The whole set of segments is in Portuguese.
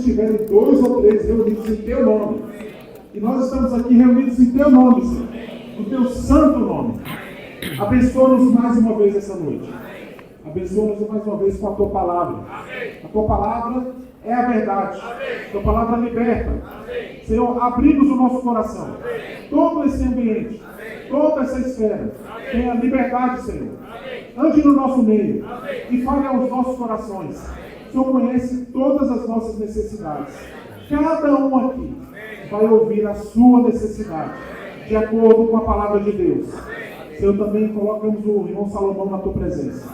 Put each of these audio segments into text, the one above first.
estiverem 2 ou 3 reunidos em teu nome. E nós estamos aqui reunidos em teu nome, Senhor. No teu santo nome. Abençoa-nos mais uma vez essa noite. Abençoa-nos mais uma vez com a tua palavra. A tua palavra é a verdade. A tua palavra liberta. Senhor, abrimos o nosso coração. Todo esse ambiente, toda essa esfera, tenha liberdade, Senhor. Ande no nosso meio e fale aos nossos corações. O Senhor conhece todas as nossas necessidades. Cada um aqui vai ouvir a sua necessidade, de acordo com a palavra de Deus. Senhor, também colocamos o irmão Salomão na tua presença.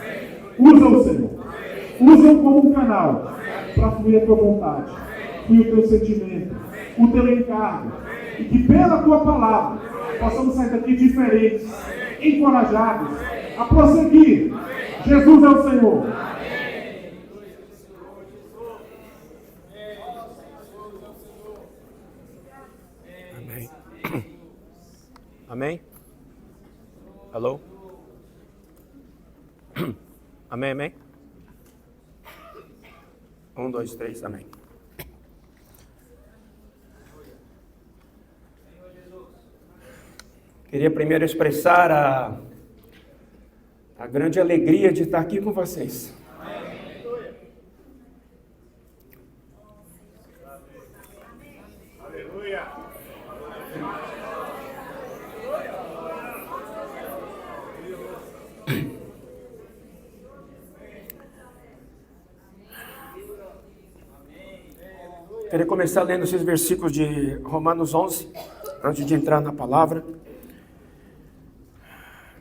Usa-o, Senhor. Usa-o como um canal para fluir a tua vontade, fluir o teu sentimento, o teu encargo. E que pela tua palavra possamos sair daqui diferentes, encorajados a prosseguir. Jesus é o Senhor. Amém. Amém? Alô? Amém, amém? 1, 2, 3, amém. Queria primeiro expressar a grande alegria de estar aqui com vocês. Aleluia. Queria começar lendo esses versículos de Romanos 11, antes de entrar na palavra.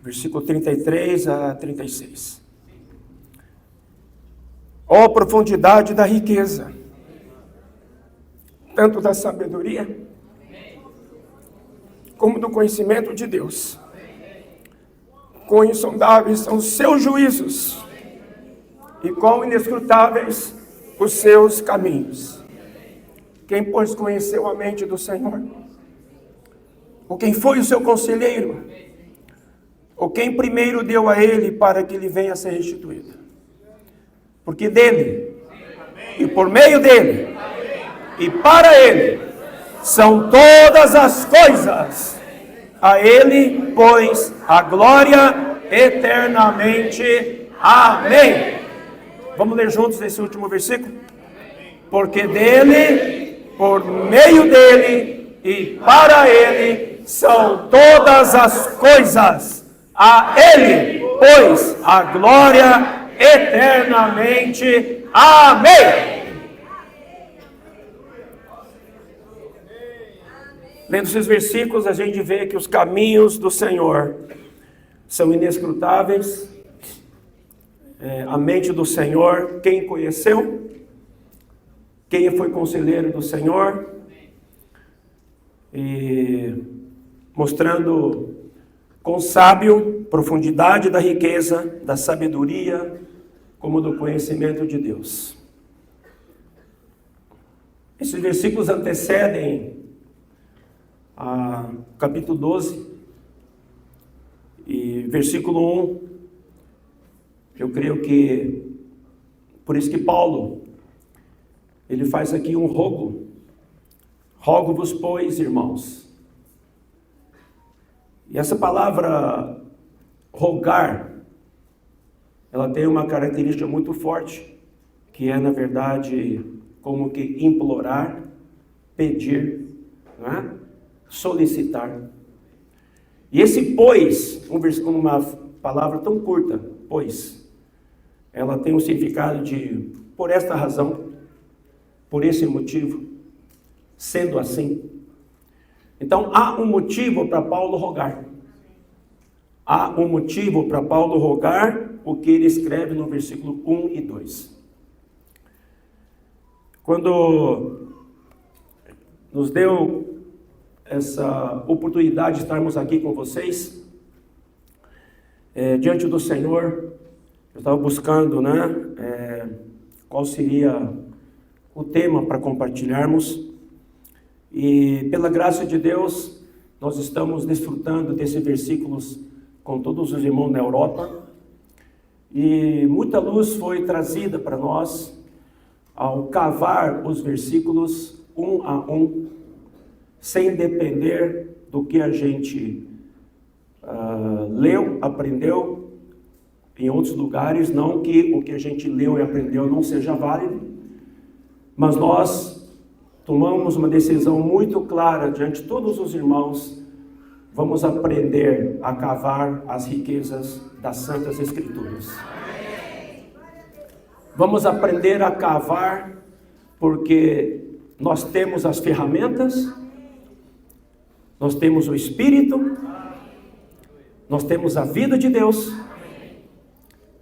Versículo 33 a 36. Ó profundidade da riqueza, tanto da sabedoria, como do conhecimento de Deus. Quão insondáveis são os seus juízos, e quão inescrutáveis os seus caminhos. Quem, pois, conheceu a mente do Senhor? Ou quem foi o seu conselheiro? Ou quem primeiro deu a ele para que lhe venha a ser restituído? Porque dele, e por meio dele, e para ele, são todas as coisas. A ele, pois, a glória eternamente. Amém. Vamos ler juntos esse último versículo? Porque dele, por meio dele e para ele, são todas as coisas. A ele, pois, a glória eternamente. Amém. Lendo esses versículos, a gente vê que os caminhos do Senhor são inescrutáveis. A mente do Senhor, quem conheceu? Quem foi conselheiro do Senhor? E mostrando com sábio, profundidade da riqueza, da sabedoria, como do conhecimento de Deus. Esses versículos antecedem a capítulo 12 e versículo 1. Eu creio que, por isso que Paulo, ele faz aqui um rogo. Rogo-vos, pois, irmãos. E essa palavra rogar, ela tem uma característica muito forte, que é, na verdade, como que implorar, pedir, não é? Solicitar. E esse pois, uma palavra tão curta, pois, ela tem um significado de, por esta razão, por esse motivo, sendo assim. Então, há um motivo para Paulo rogar. Há um motivo para Paulo rogar o que ele escreve no versículo 1 e 2. Quando nos deu essa oportunidade de estarmos aqui com vocês, diante do Senhor, eu estava buscando, qual seria o tema para compartilharmos. E pela graça de Deus, nós estamos desfrutando desses versículos com todos os irmãos na Europa. E muita luz foi trazida para nós ao cavar os versículos um a um, sem depender do que a gente leu, aprendeu em outros lugares, não que o que a gente leu e aprendeu não seja válido, mas nós tomamos uma decisão muito clara diante de todos os irmãos. Vamos aprender a cavar as riquezas das Santas Escrituras. Vamos aprender a cavar porque nós temos as ferramentas, nós temos o Espírito, nós temos a vida de Deus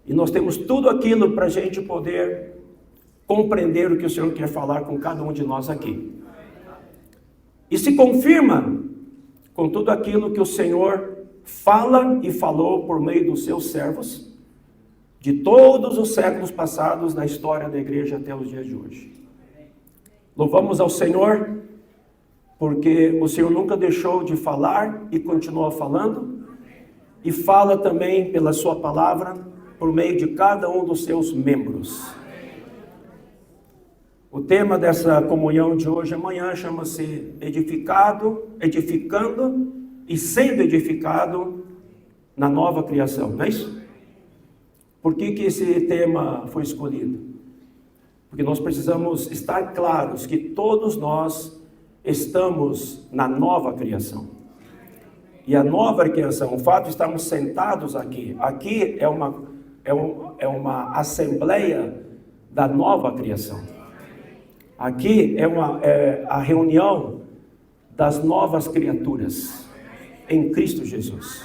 e nós temos tudo aquilo para a gente poder compreender o que o Senhor quer falar com cada um de nós aqui. E se confirma com tudo aquilo que o Senhor fala e falou por meio dos seus servos, de todos os séculos passados na história da igreja até os dias de hoje. Louvamos ao Senhor, porque o Senhor nunca deixou de falar e continua falando, e fala também pela sua palavra, por meio de cada um dos seus membros. O tema dessa comunhão de hoje e amanhã chama-se edificando e sendo edificado na nova criação, não é isso? Por que esse tema foi escolhido? Porque nós precisamos estar claros que todos nós estamos na nova criação. E a nova criação, o fato de estarmos sentados aqui é uma assembleia da nova criação. Aqui é a reunião das novas criaturas em Cristo Jesus.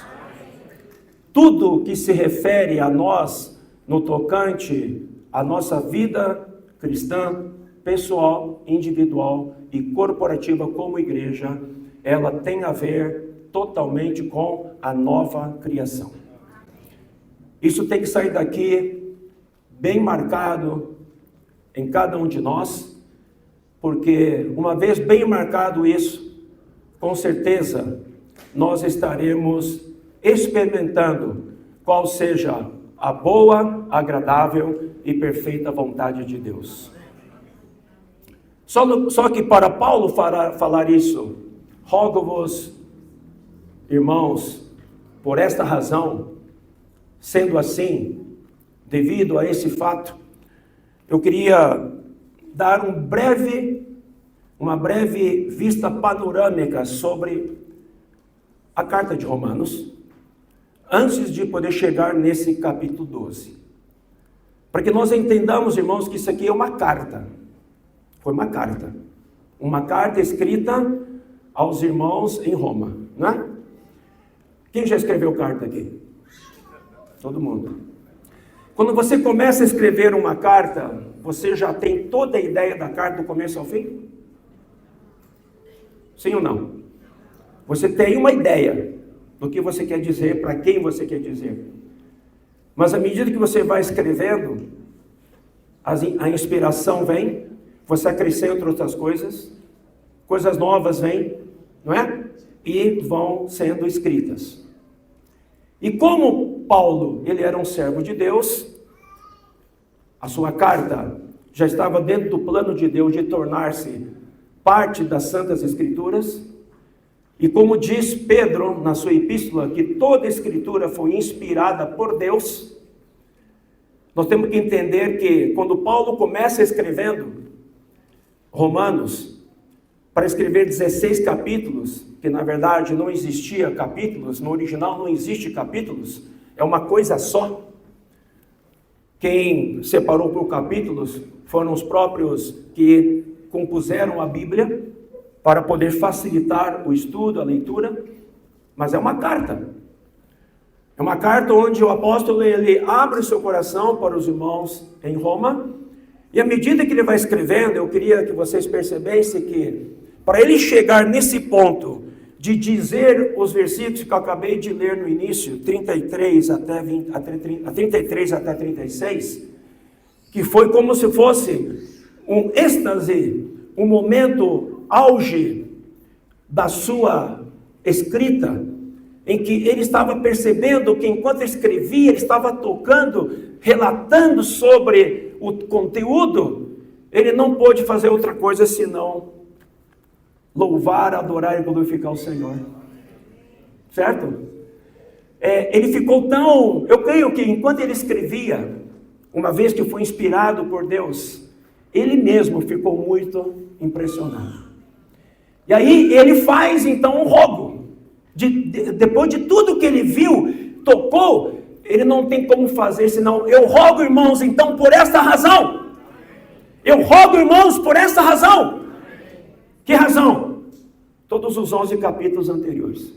Tudo que se refere a nós no tocante à nossa vida cristã, pessoal, individual e corporativa como igreja, ela tem a ver totalmente com a nova criação. Isso tem que sair daqui bem marcado em cada um de nós, porque uma vez bem marcado isso, com certeza nós estaremos experimentando qual seja a boa, agradável e perfeita vontade de Deus. Só que para Paulo falar isso, rogo-vos, irmãos, por esta razão, sendo assim, devido a esse fato, eu queria dar uma breve vista panorâmica sobre a carta de Romanos, antes de poder chegar nesse capítulo 12. Para que nós entendamos, irmãos, que isso aqui é uma carta. Foi uma carta. Uma carta escrita aos irmãos em Roma, não é? Quem já escreveu carta aqui? Todo mundo. Quando você começa a escrever uma carta, você já tem toda a ideia da carta do começo ao fim? Sim ou não? Você tem uma ideia do que você quer dizer, para quem você quer dizer. Mas à medida que você vai escrevendo, a inspiração vem, você acrescenta outras coisas novas vêm, não é? E vão sendo escritas. E como Paulo, ele era um servo de Deus, a sua carta já estava dentro do plano de Deus de tornar-se parte das Santas Escrituras. E como diz Pedro na sua epístola, que toda a Escritura foi inspirada por Deus, nós temos que entender que quando Paulo começa escrevendo Romanos, para escrever 16 capítulos, que na verdade não existia capítulos, no original não existe capítulos, é uma coisa só. Quem separou por capítulos foram os próprios que compuseram a Bíblia, para poder facilitar o estudo, a leitura, mas é uma carta. É uma carta onde o apóstolo ele abre o seu coração para os irmãos em Roma, e à medida que ele vai escrevendo, eu queria que vocês percebessem que, para ele chegar nesse ponto de dizer os versículos que eu acabei de ler no início, 33 até 36, que foi como se fosse um êxtase, um momento auge da sua escrita, em que ele estava percebendo que enquanto escrevia, ele estava tocando, relatando sobre o conteúdo, ele não pôde fazer outra coisa senão louvar, adorar e glorificar o Senhor. Certo? Ele ficou tão... Eu creio que enquanto ele escrevia, uma vez que foi inspirado por Deus, ele mesmo ficou muito impressionado. E aí ele faz então um rogo. Depois de tudo que ele viu, tocou, ele não tem como fazer senão: eu rogo, irmãos, então por esta razão. Eu rogo, irmãos, por esta razão. Que razão? Todos os 11 capítulos anteriores.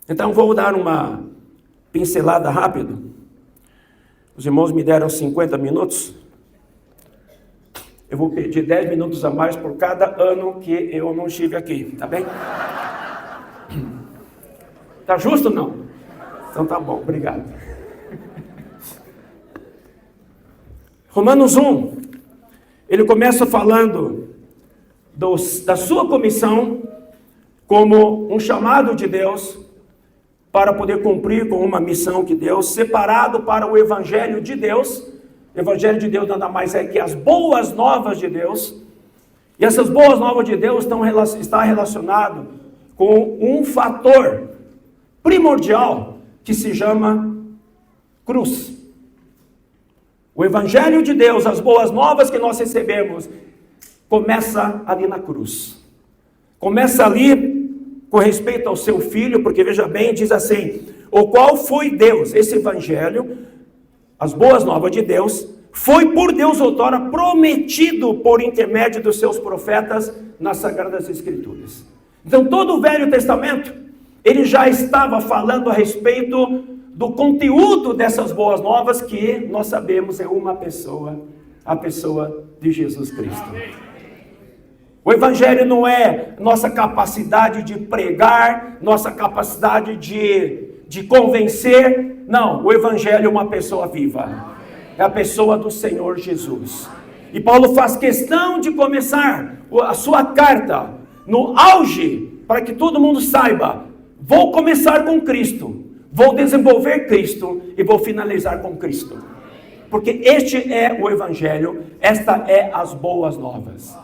Então vou dar uma pincelada rápida. Os irmãos me deram 50 minutos. Eu vou pedir 10 minutos a mais por cada ano que eu não estive aqui, tá bem? Tá justo ou não? Então tá bom, obrigado. Romanos 1, ele começa falando da sua comissão como um chamado de Deus para poder cumprir com uma missão que Deus, separado para o Evangelho de Deus. O Evangelho de Deus nada mais é que as boas novas de Deus. E essas boas novas de Deus está relacionado com um fator primordial que se chama cruz. O Evangelho de Deus, as boas novas que nós recebemos, começa ali na cruz. Começa ali com respeito ao seu filho, porque veja bem, diz assim: o qual foi Deus, esse Evangelho, as boas novas de Deus, foi por Deus outrora prometido por intermédio dos seus profetas nas Sagradas Escrituras. Então todo o Velho Testamento, ele já estava falando a respeito do conteúdo dessas boas novas, que nós sabemos é uma pessoa, a pessoa de Jesus Cristo. O Evangelho não é nossa capacidade de pregar, nossa capacidade de convencer. Não, o Evangelho é uma pessoa viva. É a pessoa do Senhor Jesus. E Paulo faz questão de começar a sua carta no auge, para que todo mundo saiba: vou começar com Cristo, vou desenvolver Cristo e vou finalizar com Cristo. Porque este é o Evangelho, esta é as boas novas.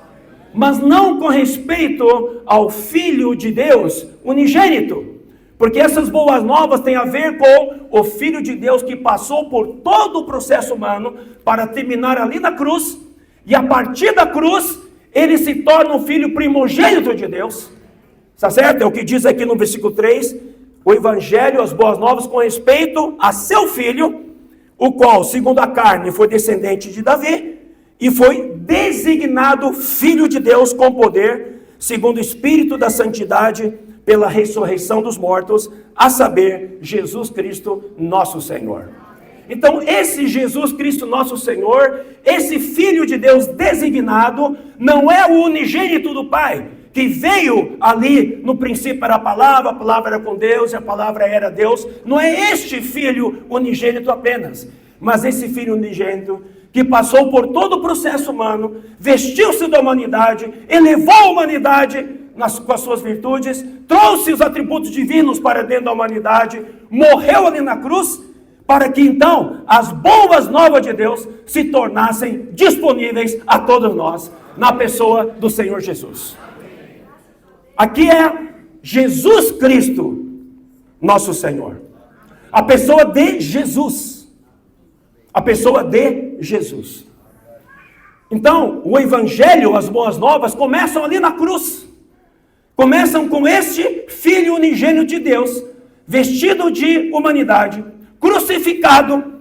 Mas não com respeito ao Filho de Deus unigênito, porque essas boas novas têm a ver com o Filho de Deus que passou por todo o processo humano para terminar ali na cruz, e a partir da cruz ele se torna o Filho primogênito de Deus. Está certo? É o que diz aqui no versículo 3, o Evangelho, as boas novas com respeito a seu Filho, o qual, segundo a carne, foi descendente de Davi, e foi designado Filho de Deus com poder, segundo o Espírito da Santidade, pela ressurreição dos mortos, a saber, Jesus Cristo, nosso Senhor. Então, esse Jesus Cristo, nosso Senhor, esse Filho de Deus designado, não é o unigênito do Pai, que veio ali, no princípio era a palavra era com Deus, e a palavra era Deus. Não é este Filho unigênito apenas, mas esse Filho unigênito que passou por todo o processo humano, vestiu-se da humanidade, elevou a humanidade com as suas virtudes, trouxe os atributos divinos para dentro da humanidade, morreu ali na cruz, para que então as boas novas de Deus se tornassem disponíveis a todos nós, na pessoa do Senhor Jesus. Aqui é Jesus Cristo, nosso Senhor. A pessoa de Jesus. A pessoa de Jesus. Então, o Evangelho, as boas novas, começam ali na cruz. Começam com este Filho unigênito de Deus, vestido de humanidade, crucificado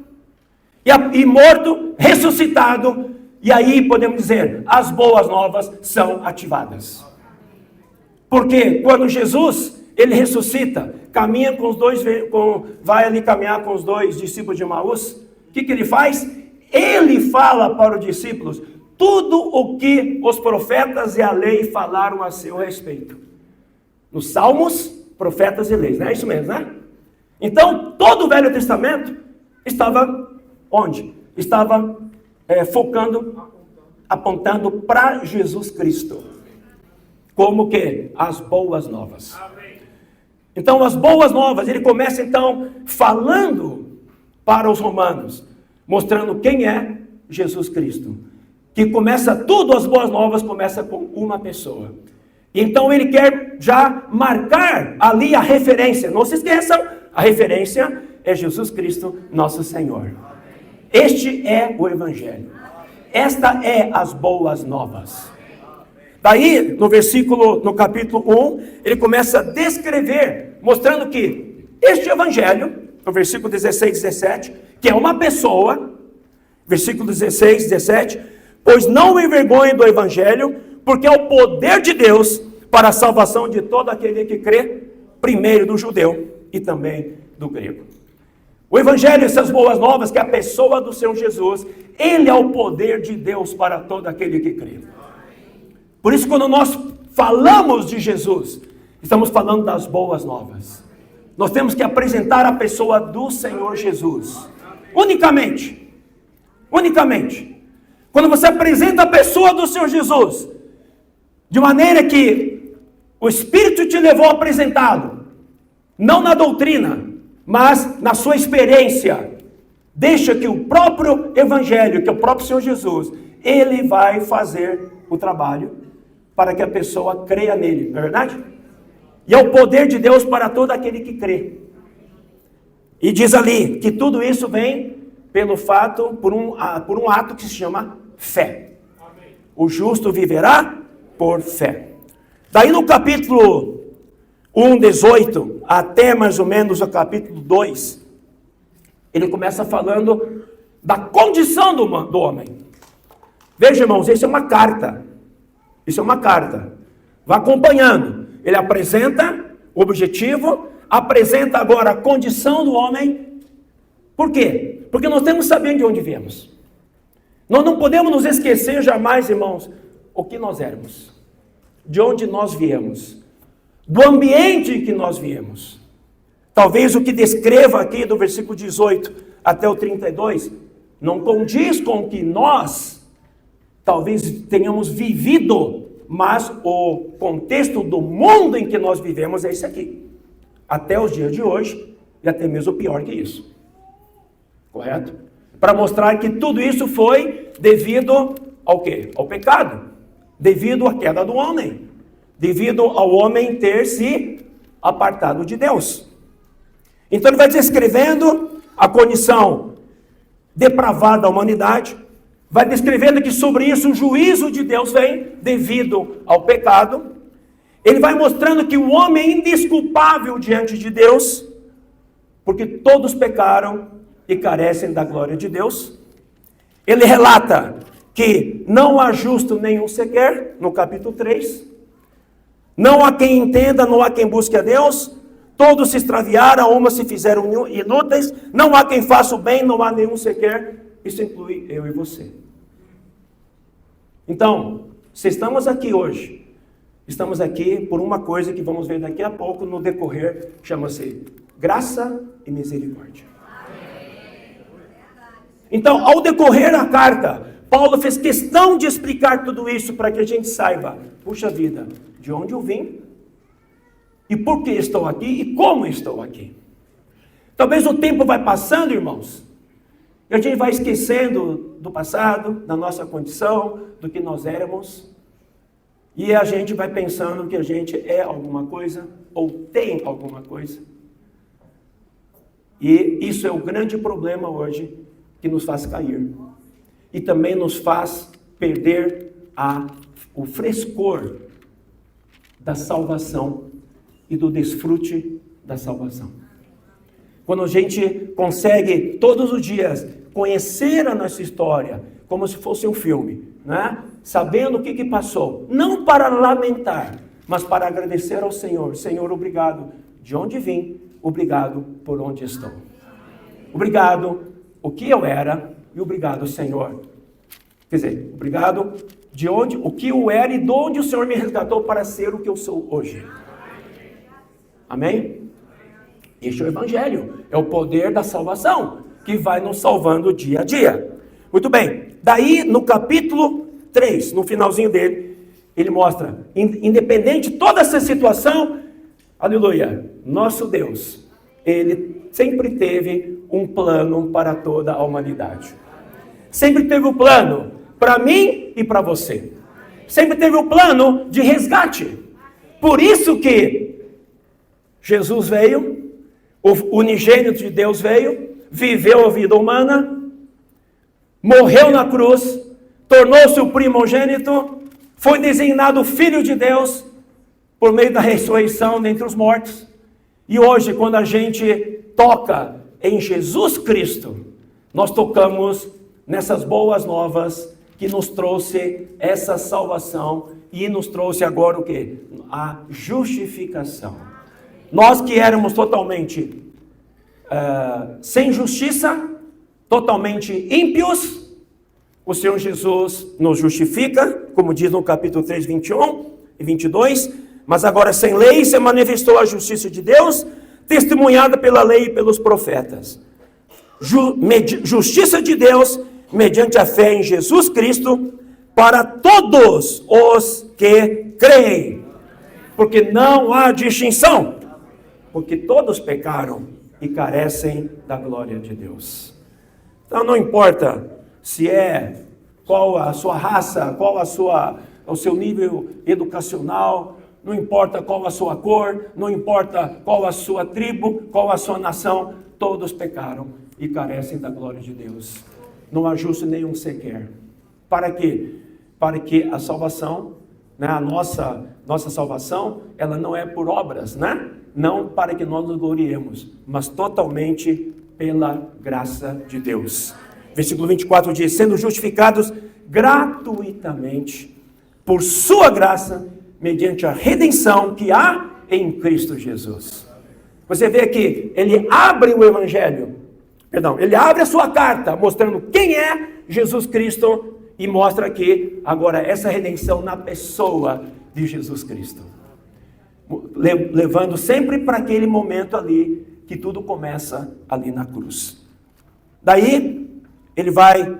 e morto, ressuscitado. E aí podemos dizer, as boas novas são ativadas. Porque quando Jesus, ele ressuscita, caminha com os dois, vai ali caminhar com os dois discípulos de Emaús, o que ele faz? Ele fala para os discípulos tudo o que os profetas e a lei falaram a seu respeito. Nos Salmos, profetas e leis, não é isso mesmo, né? Então, todo o Velho Testamento estava onde? Estava focando, apontando para Jesus Cristo. Como que? As boas novas. Então, as boas novas, ele começa então falando para os romanos, mostrando quem é Jesus Cristo. que começa tudo, as boas novas começa com uma pessoa. Então ele quer já marcar ali a referência. Não se esqueçam, a referência é Jesus Cristo, nosso Senhor. Este é o Evangelho. Esta é as boas novas. Daí, no capítulo 1, ele começa a descrever, mostrando que este Evangelho, no versículo 16 e 17, que é uma pessoa, versículo 16 e 17, pois não me envergonhe do Evangelho, porque é o poder de Deus para a salvação de todo aquele que crê, primeiro do judeu e também do grego. O Evangelho, essas boas novas, que é a pessoa do Senhor Jesus, ele é o poder de Deus para todo aquele que crê. Por isso, quando nós falamos de Jesus, estamos falando das boas novas. Nós temos que apresentar a pessoa do Senhor Jesus. Unicamente. Quando você apresenta a pessoa do Senhor Jesus, de maneira que o Espírito te levou a apresentá-lo, não na doutrina, mas na sua experiência, deixa que o próprio Evangelho, que é o próprio Senhor Jesus, ele vai fazer o trabalho para que a pessoa creia nele, não é verdade? E é o poder de Deus para todo aquele que crê. E diz ali que tudo isso vem pelo fato, por um ato que se chama fé. O justo viverá por fé. Daí no capítulo 1, 18, até mais ou menos o capítulo 2, ele começa falando da condição do homem. Veja, irmãos, isso é uma carta. Isso é uma carta. Vá acompanhando. Ele apresenta o objetivo, apresenta agora a condição do homem. Por quê? Porque nós temos que saber de onde viemos. Nós não podemos nos esquecer jamais, irmãos, o que nós éramos. De onde nós viemos. Do ambiente em que nós viemos. Talvez o que descreva aqui do versículo 18 até o 32 não condiz com o que nós talvez tenhamos vivido, mas o contexto do mundo em que nós vivemos é esse aqui. Até os dias de hoje, e até mesmo pior que isso. Correto? Para mostrar que tudo isso foi devido ao quê? Ao pecado. Devido à queda do homem. Devido ao homem ter se apartado de Deus. Então ele vai descrevendo a condição depravada da humanidade, vai descrevendo que sobre isso o juízo de Deus vem devido ao pecado. Ele vai mostrando que o homem é indesculpável diante de Deus, porque todos pecaram e carecem da glória de Deus. Ele relata que não há justo nenhum sequer, no capítulo 3. Não há quem entenda, não há quem busque a Deus. Todos se extraviaram, umas se fizeram inúteis. Não há quem faça o bem, não há nenhum sequer. Isso inclui eu e você. Então, se estamos aqui hoje, estamos aqui por uma coisa que vamos ver daqui a pouco no decorrer, chama-se graça e misericórdia. Então, ao decorrer da carta, Paulo fez questão de explicar tudo isso para que a gente saiba, puxa vida, de onde eu vim, e por que estou aqui, e como estou aqui. Talvez o tempo vai passando, irmãos, e a gente vai esquecendo do passado, da nossa condição, do que nós éramos, e a gente vai pensando que a gente é alguma coisa, ou tem alguma coisa. E isso é o grande problema hoje, que nos faz cair. E também nos faz perder o frescor da salvação e do desfrute da salvação. Quando a gente consegue todos os dias conhecer a nossa história como se fosse um filme, né? Sabendo o que passou, não para lamentar, mas para agradecer ao Senhor. Senhor, obrigado de onde vim, obrigado por onde estou. Obrigado o que eu era e obrigado, Senhor. Quer dizer, obrigado de onde, o que eu era e de onde o Senhor me resgatou para ser o que eu sou hoje. Amém? Este é o Evangelho, é o poder da salvação, que vai nos salvando dia a dia. Muito bem, daí no capítulo 3, no finalzinho dele, ele mostra, independente de toda essa situação, aleluia, nosso Deus, ele sempre teve um plano para toda a humanidade. Sempre teve o plano para mim e para você. Sempre teve o plano de resgate. Por isso que Jesus veio, o unigênito de Deus veio, viveu a vida humana, morreu na cruz, tornou-se o primogênito, foi designado Filho de Deus por meio da ressurreição dentre os mortos. E hoje, quando a gente toca em Jesus Cristo, nós tocamos nessas boas novas que nos trouxe essa salvação e nos trouxe agora o quê? A justificação. Nós que éramos totalmente sem justiça, totalmente ímpios, o Senhor Jesus nos justifica, como diz no capítulo 3, 21 e 22, mas agora sem lei se manifestou a justiça de Deus, testemunhada pela lei e pelos profetas. Justiça de Deus, mediante a fé em Jesus Cristo, para todos os que creem, porque não há distinção, porque todos pecaram e carecem da glória de Deus. Então não importa se qual a sua raça, qual o seu nível educacional, não importa qual a sua cor, não importa qual a sua tribo, qual a sua nação, todos pecaram e carecem da glória de Deus. Não há justo nenhum sequer. Para quê? Para que a salvação, né, a nossa salvação, ela não é por obras, né? Não para que nós nos gloriemos, mas totalmente pela graça de Deus. Versículo 24 diz, sendo justificados gratuitamente por sua graça, mediante a redenção que há em Cristo Jesus. Você vê que ele abre o evangelho, ele abre a sua carta, mostrando quem é Jesus Cristo, e mostra aqui agora essa redenção na pessoa de Jesus Cristo. Levando sempre para aquele momento ali, que tudo começa ali na cruz. Daí, ele vai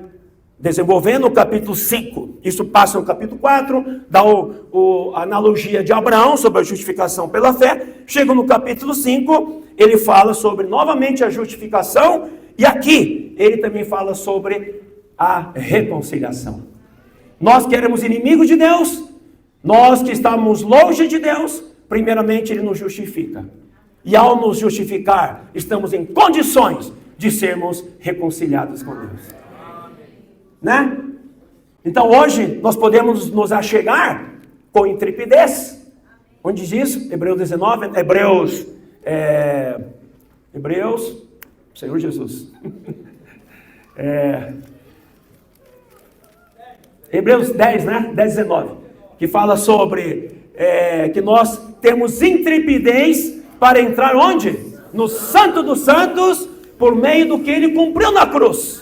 desenvolvendo o capítulo 5, isso passa no capítulo 4, dá a analogia de Abraão sobre a justificação pela fé, chega no capítulo 5, ele fala sobre novamente a justificação, e aqui ele também fala sobre a reconciliação. Nós que éramos inimigos de Deus, nós que estávamos longe de Deus, primeiramente ele nos justifica, e ao nos justificar, estamos em condições de sermos reconciliados com Deus. Né? Então hoje nós podemos nos achegar com intrepidez. Onde diz Hebreus 19, Hebreus, Senhor Jesus. Hebreus 10, né? 10, 19, que fala sobre que nós temos intrepidez para entrar onde? No Santo dos Santos, por meio do que ele cumpriu na cruz.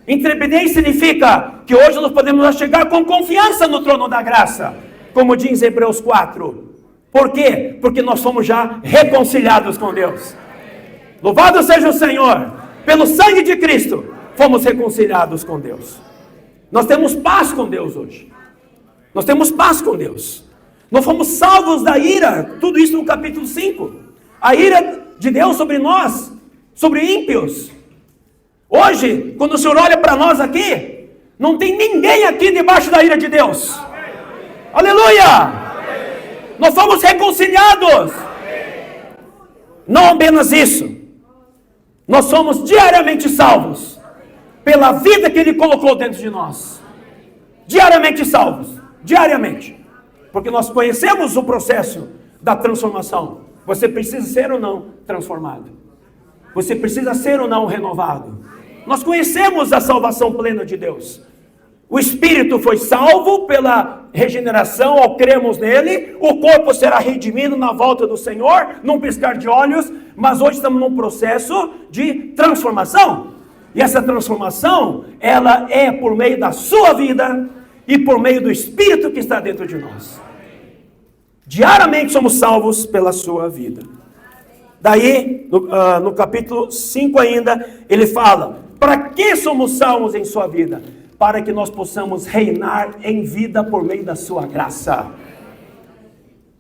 Intrepidez significa que hoje nós podemos chegar com confiança no trono da graça, como diz Hebreus 4. Por quê? Porque nós somos já reconciliados com Deus. Louvado seja o Senhor, pelo sangue de Cristo, fomos reconciliados com Deus. Nós temos paz com Deus hoje. Nós temos paz com Deus. Nós fomos salvos da ira, tudo isso no capítulo 5. A ira de Deus sobre nós, sobre ímpios. Hoje, quando o Senhor olha para nós aqui, não tem ninguém aqui debaixo da ira de Deus. Amém. Aleluia! Amém. Nós fomos reconciliados. Amém. Não apenas isso, nós somos diariamente salvos pela vida que Ele colocou dentro de nós. Diariamente salvos, diariamente. Porque nós conhecemos o processo da transformação. Você precisa ser ou não transformado. Você precisa ser ou não renovado. Nós conhecemos a salvação plena de Deus. O Espírito foi salvo pela regeneração ao crermos nele. O corpo será redimido na volta do Senhor, num piscar de olhos. Mas hoje estamos num processo de transformação. E essa transformação, ela é por meio da sua vida e por meio do Espírito que está dentro de nós. Diariamente somos salvos pela sua vida. Daí, no capítulo 5 ainda, ele fala, para que somos salvos em sua vida? Para que nós possamos reinar em vida por meio da sua graça.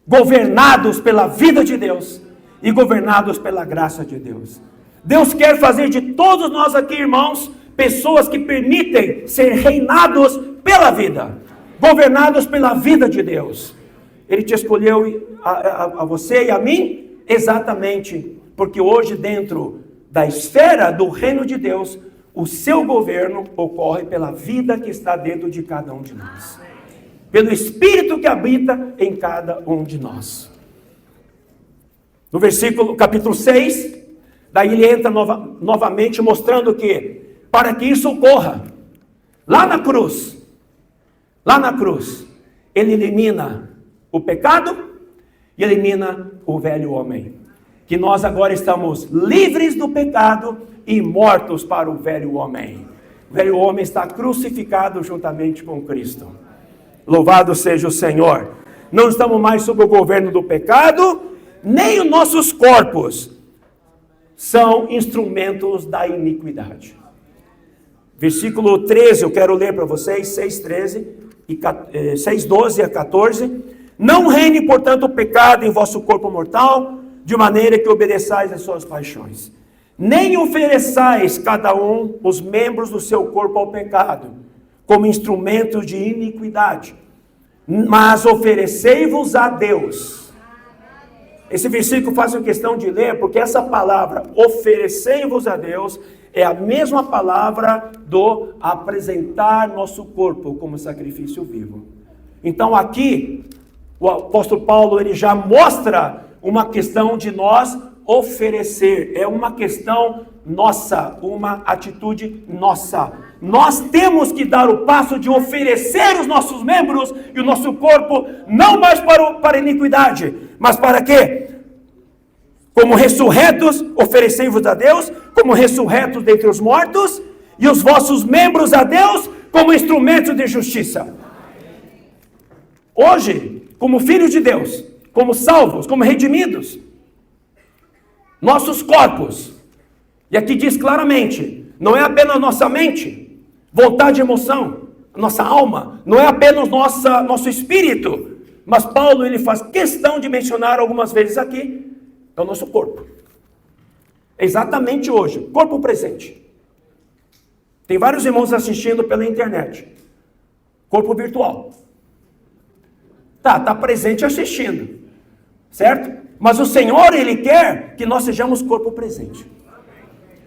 Governados pela vida de Deus e governados pela graça de Deus. Deus quer fazer de todos nós aqui, irmãos, pessoas que permitem ser reinados pela vida, governados pela vida de Deus. Ele te escolheu a você e a mim exatamente porque hoje dentro da esfera do reino de Deus, o seu governo ocorre pela vida que está dentro de cada um de nós, pelo Espírito que habita em cada um de nós. No capítulo 6, daí ele entra novamente mostrando que, para que isso ocorra, lá na cruz, ele elimina o pecado e elimina o velho homem. Que nós agora estamos livres do pecado e mortos para o velho homem. O velho homem está crucificado juntamente com Cristo. Louvado seja o Senhor. Não estamos mais sob o governo do pecado, nem os nossos corpos são instrumentos da iniquidade. Versículo 13, eu quero ler para vocês, 6:12 a 14. Não reine, portanto, o pecado em vosso corpo mortal, de maneira que obedeçais às suas paixões. Nem ofereçais cada um os membros do seu corpo ao pecado, como instrumentos de iniquidade, mas oferecei-vos a Deus. Esse versículo faço questão de ler, porque essa palavra, oferecei-vos a Deus, é a mesma palavra do apresentar nosso corpo como sacrifício vivo. Então aqui, o apóstolo Paulo, ele já mostra uma questão de nós oferecer, é uma questão nossa, uma atitude nossa. Nós temos que dar o passo de oferecer os nossos membros e o nosso corpo, não mais para a iniquidade, mas para quê? Como ressurretos, oferecei-vos a Deus, como ressurretos dentre os mortos, e os vossos membros a Deus, como instrumentos de justiça. Hoje, como filhos de Deus, como salvos, como redimidos, nossos corpos, e aqui diz claramente, não é apenas nossa mente, vontade e emoção, nossa alma, não é apenas nosso espírito, mas Paulo ele faz questão de mencionar algumas vezes aqui, é o nosso corpo. Exatamente hoje, corpo presente. Tem vários irmãos assistindo pela internet, corpo virtual. Tá presente assistindo, certo? Mas o Senhor, Ele quer que nós sejamos corpo presente.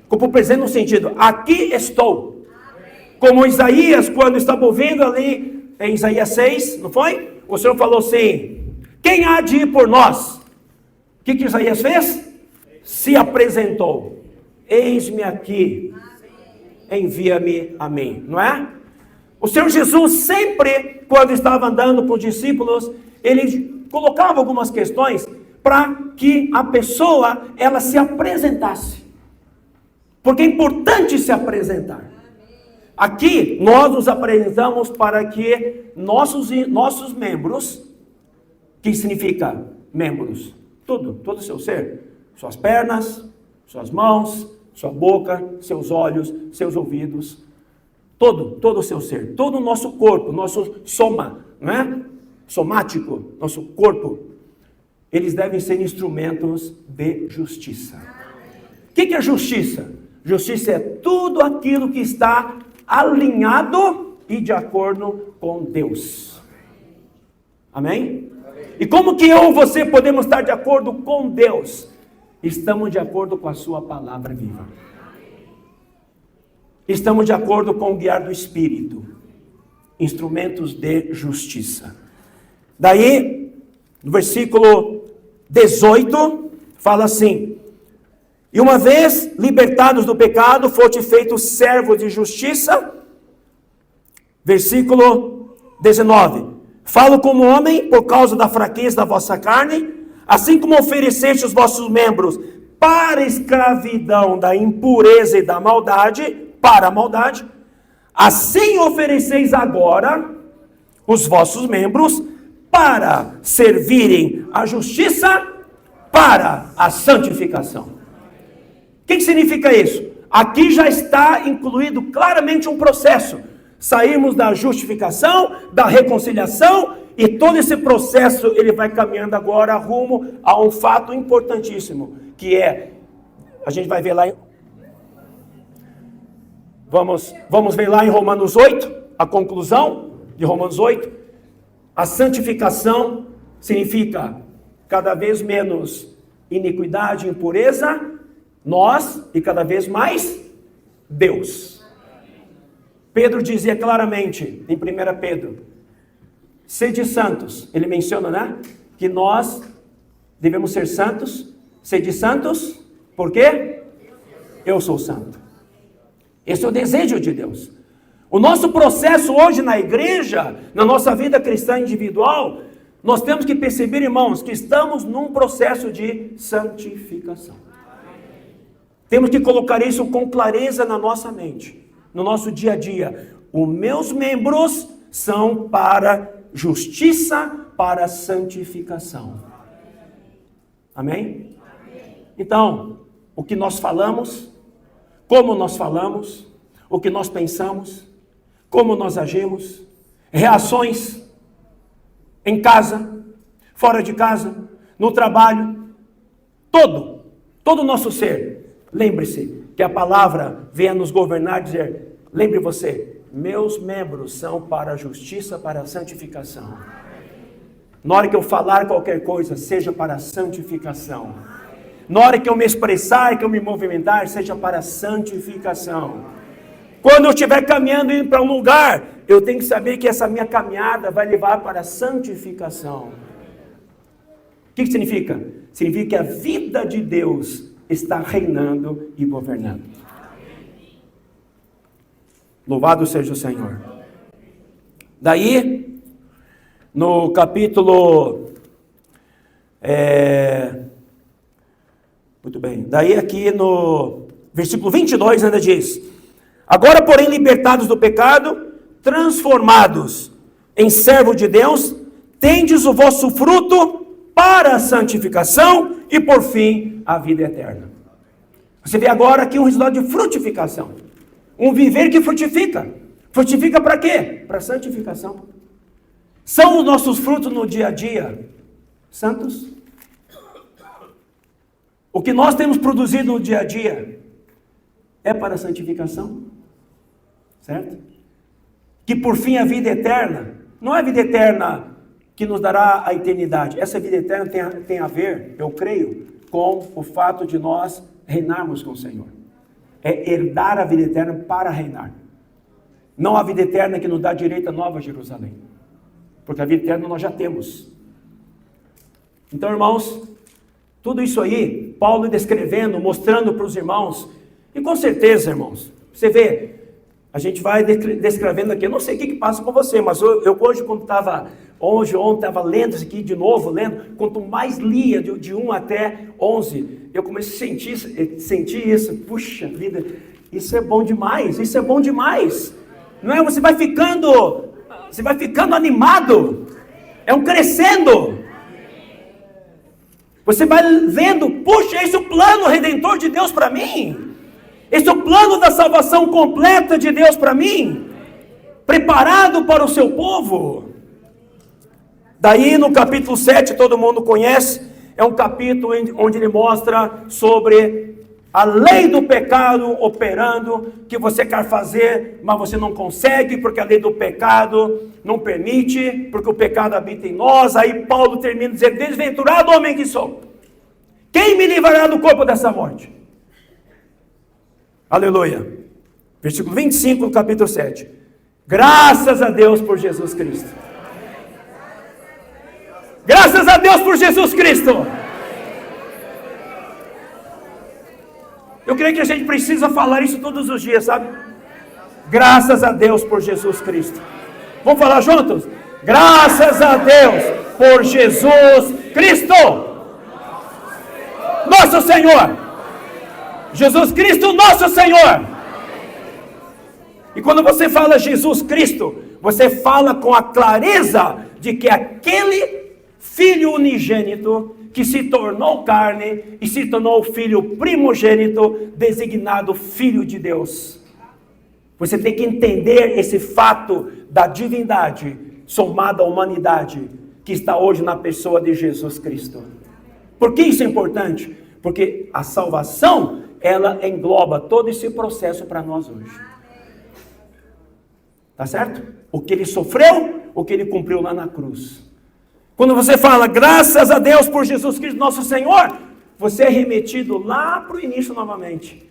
Corpo presente no sentido, aqui estou. Como Isaías, quando estava ouvindo ali, em Isaías 6, não foi? O Senhor falou assim, quem há de ir por nós? O que Isaías fez? Se apresentou. Eis-me aqui, envia-me a mim, não é? O Senhor Jesus sempre, quando estava andando com os discípulos, Ele colocava algumas questões para que a pessoa, ela se apresentasse. Porque é importante se apresentar. Aqui, nós nos apresentamos para que nossos membros, que significa membros? Tudo, todo o seu ser. Suas pernas, suas mãos, sua boca, seus olhos, seus ouvidos. Todo o seu ser. Todo o nosso corpo, nosso soma, não é? Somático, nosso corpo. Eles devem ser instrumentos de justiça. O que é justiça? Justiça é tudo aquilo que está alinhado e de acordo com Deus. Amém? E como que eu e você podemos estar de acordo com Deus? Estamos de acordo com a sua palavra viva. Estamos de acordo com o guiar do Espírito. Instrumentos de justiça. Daí, no versículo 18, fala assim, e uma vez libertados do pecado, foste feitos servos de justiça. Versículo 19, falo como homem por causa da fraqueza da vossa carne, assim como ofereceste os vossos membros para a escravidão da impureza e da maldade, para a maldade, assim ofereceis agora os vossos membros para servirem a justiça para a santificação. O que significa isso? Aqui já está incluído claramente um processo. Saímos da justificação, da reconciliação, e todo esse processo ele vai caminhando agora rumo a um fato importantíssimo, que é, a gente vai ver lá em Vamos ver lá em Romanos 8, a conclusão de Romanos 8. A santificação significa cada vez menos iniquidade e impureza, nós, e cada vez mais Deus. Pedro dizia claramente em 1 Pedro, sede santos, ele menciona, né? Que nós devemos ser santos, sede santos, por quê? Eu sou santo. Esse é o desejo de Deus. O nosso processo hoje na igreja, na nossa vida cristã individual, nós temos que perceber, irmãos, que estamos num processo de santificação. Temos que colocar isso com clareza na nossa mente, no nosso dia a dia. Os meus membros são para justiça, para santificação. Amém? Então, o que nós falamos, como nós falamos, o que nós pensamos, como nós agimos, reações em casa, fora de casa, no trabalho, todo o nosso ser. Lembre-se que a palavra venha nos governar, dizer, lembre você, meus membros são para a justiça, para a santificação. Na hora que eu falar qualquer coisa, seja para a santificação. Na hora que eu me expressar, que eu me movimentar, seja para a santificação. Quando eu estiver caminhando indo para um lugar, eu tenho que saber que essa minha caminhada vai levar para a santificação. O que significa? Significa que a vida de Deus está reinando e governando. Louvado seja o Senhor. Daí, no capítulo... Muito bem. Daí aqui no versículo 22 ainda diz: agora, porém, libertados do pecado, transformados em servo de Deus, tendes o vosso fruto para a santificação e, por fim, a vida eterna. Você vê agora aqui um resultado de frutificação. Um viver que frutifica. Frutifica para quê? Para a santificação. São os nossos frutos no dia a dia santos? O que nós temos produzido no dia a dia é para a santificação? Certo? Que por fim a vida eterna, não é a vida eterna que nos dará a eternidade. Essa vida eterna tem a ver, eu creio, com o fato de nós reinarmos com o Senhor. É herdar a vida eterna para reinar. Não a vida eterna que nos dá direito à Nova Jerusalém. Porque a vida eterna nós já temos. Então, irmãos, tudo isso aí, Paulo descrevendo, mostrando para os irmãos, e com certeza, irmãos, você vê, a gente vai descrevendo aqui, eu não sei o que passa com você, mas eu hoje, quando estava, ontem estava lendo isso aqui de novo, lendo, quanto mais lia, de 1 até 11, eu comecei a sentir isso, puxa vida, isso é bom demais, não é? Você vai ficando animado, é um crescendo. Você vai vendo, puxa, esse é o plano redentor de Deus para mim. Esse é o plano da salvação completa de Deus para mim. Preparado para o seu povo. Daí no capítulo 7, todo mundo conhece, é um capítulo onde ele mostra sobre a lei do pecado operando, que você quer fazer, mas você não consegue, porque a lei do pecado não permite, porque o pecado habita em nós. Aí Paulo termina dizendo, desventurado homem que sou, quem me livrará do corpo dessa morte? Aleluia. Versículo 25 do capítulo 7. Graças a Deus por Jesus Cristo. Graças a Deus por Jesus Cristo. Eu creio que a gente precisa falar isso todos os dias, sabe? Graças a Deus por Jesus Cristo. Vamos falar juntos? Graças a Deus por Jesus Cristo, nosso Senhor. Jesus Cristo, nosso Senhor. E quando você fala Jesus Cristo, você fala com a clareza de que aquele Filho unigênito que se tornou carne e se tornou o Filho primogênito, designado Filho de Deus. Você tem que entender esse fato da divindade somada à humanidade que está hoje na pessoa de Jesus Cristo. Por que isso é importante? Porque a salvação, ela engloba todo esse processo para nós hoje. Tá certo? O que ele sofreu, o que ele cumpriu lá na cruz. Quando você fala, graças a Deus por Jesus Cristo nosso Senhor, você é remetido lá para o início novamente.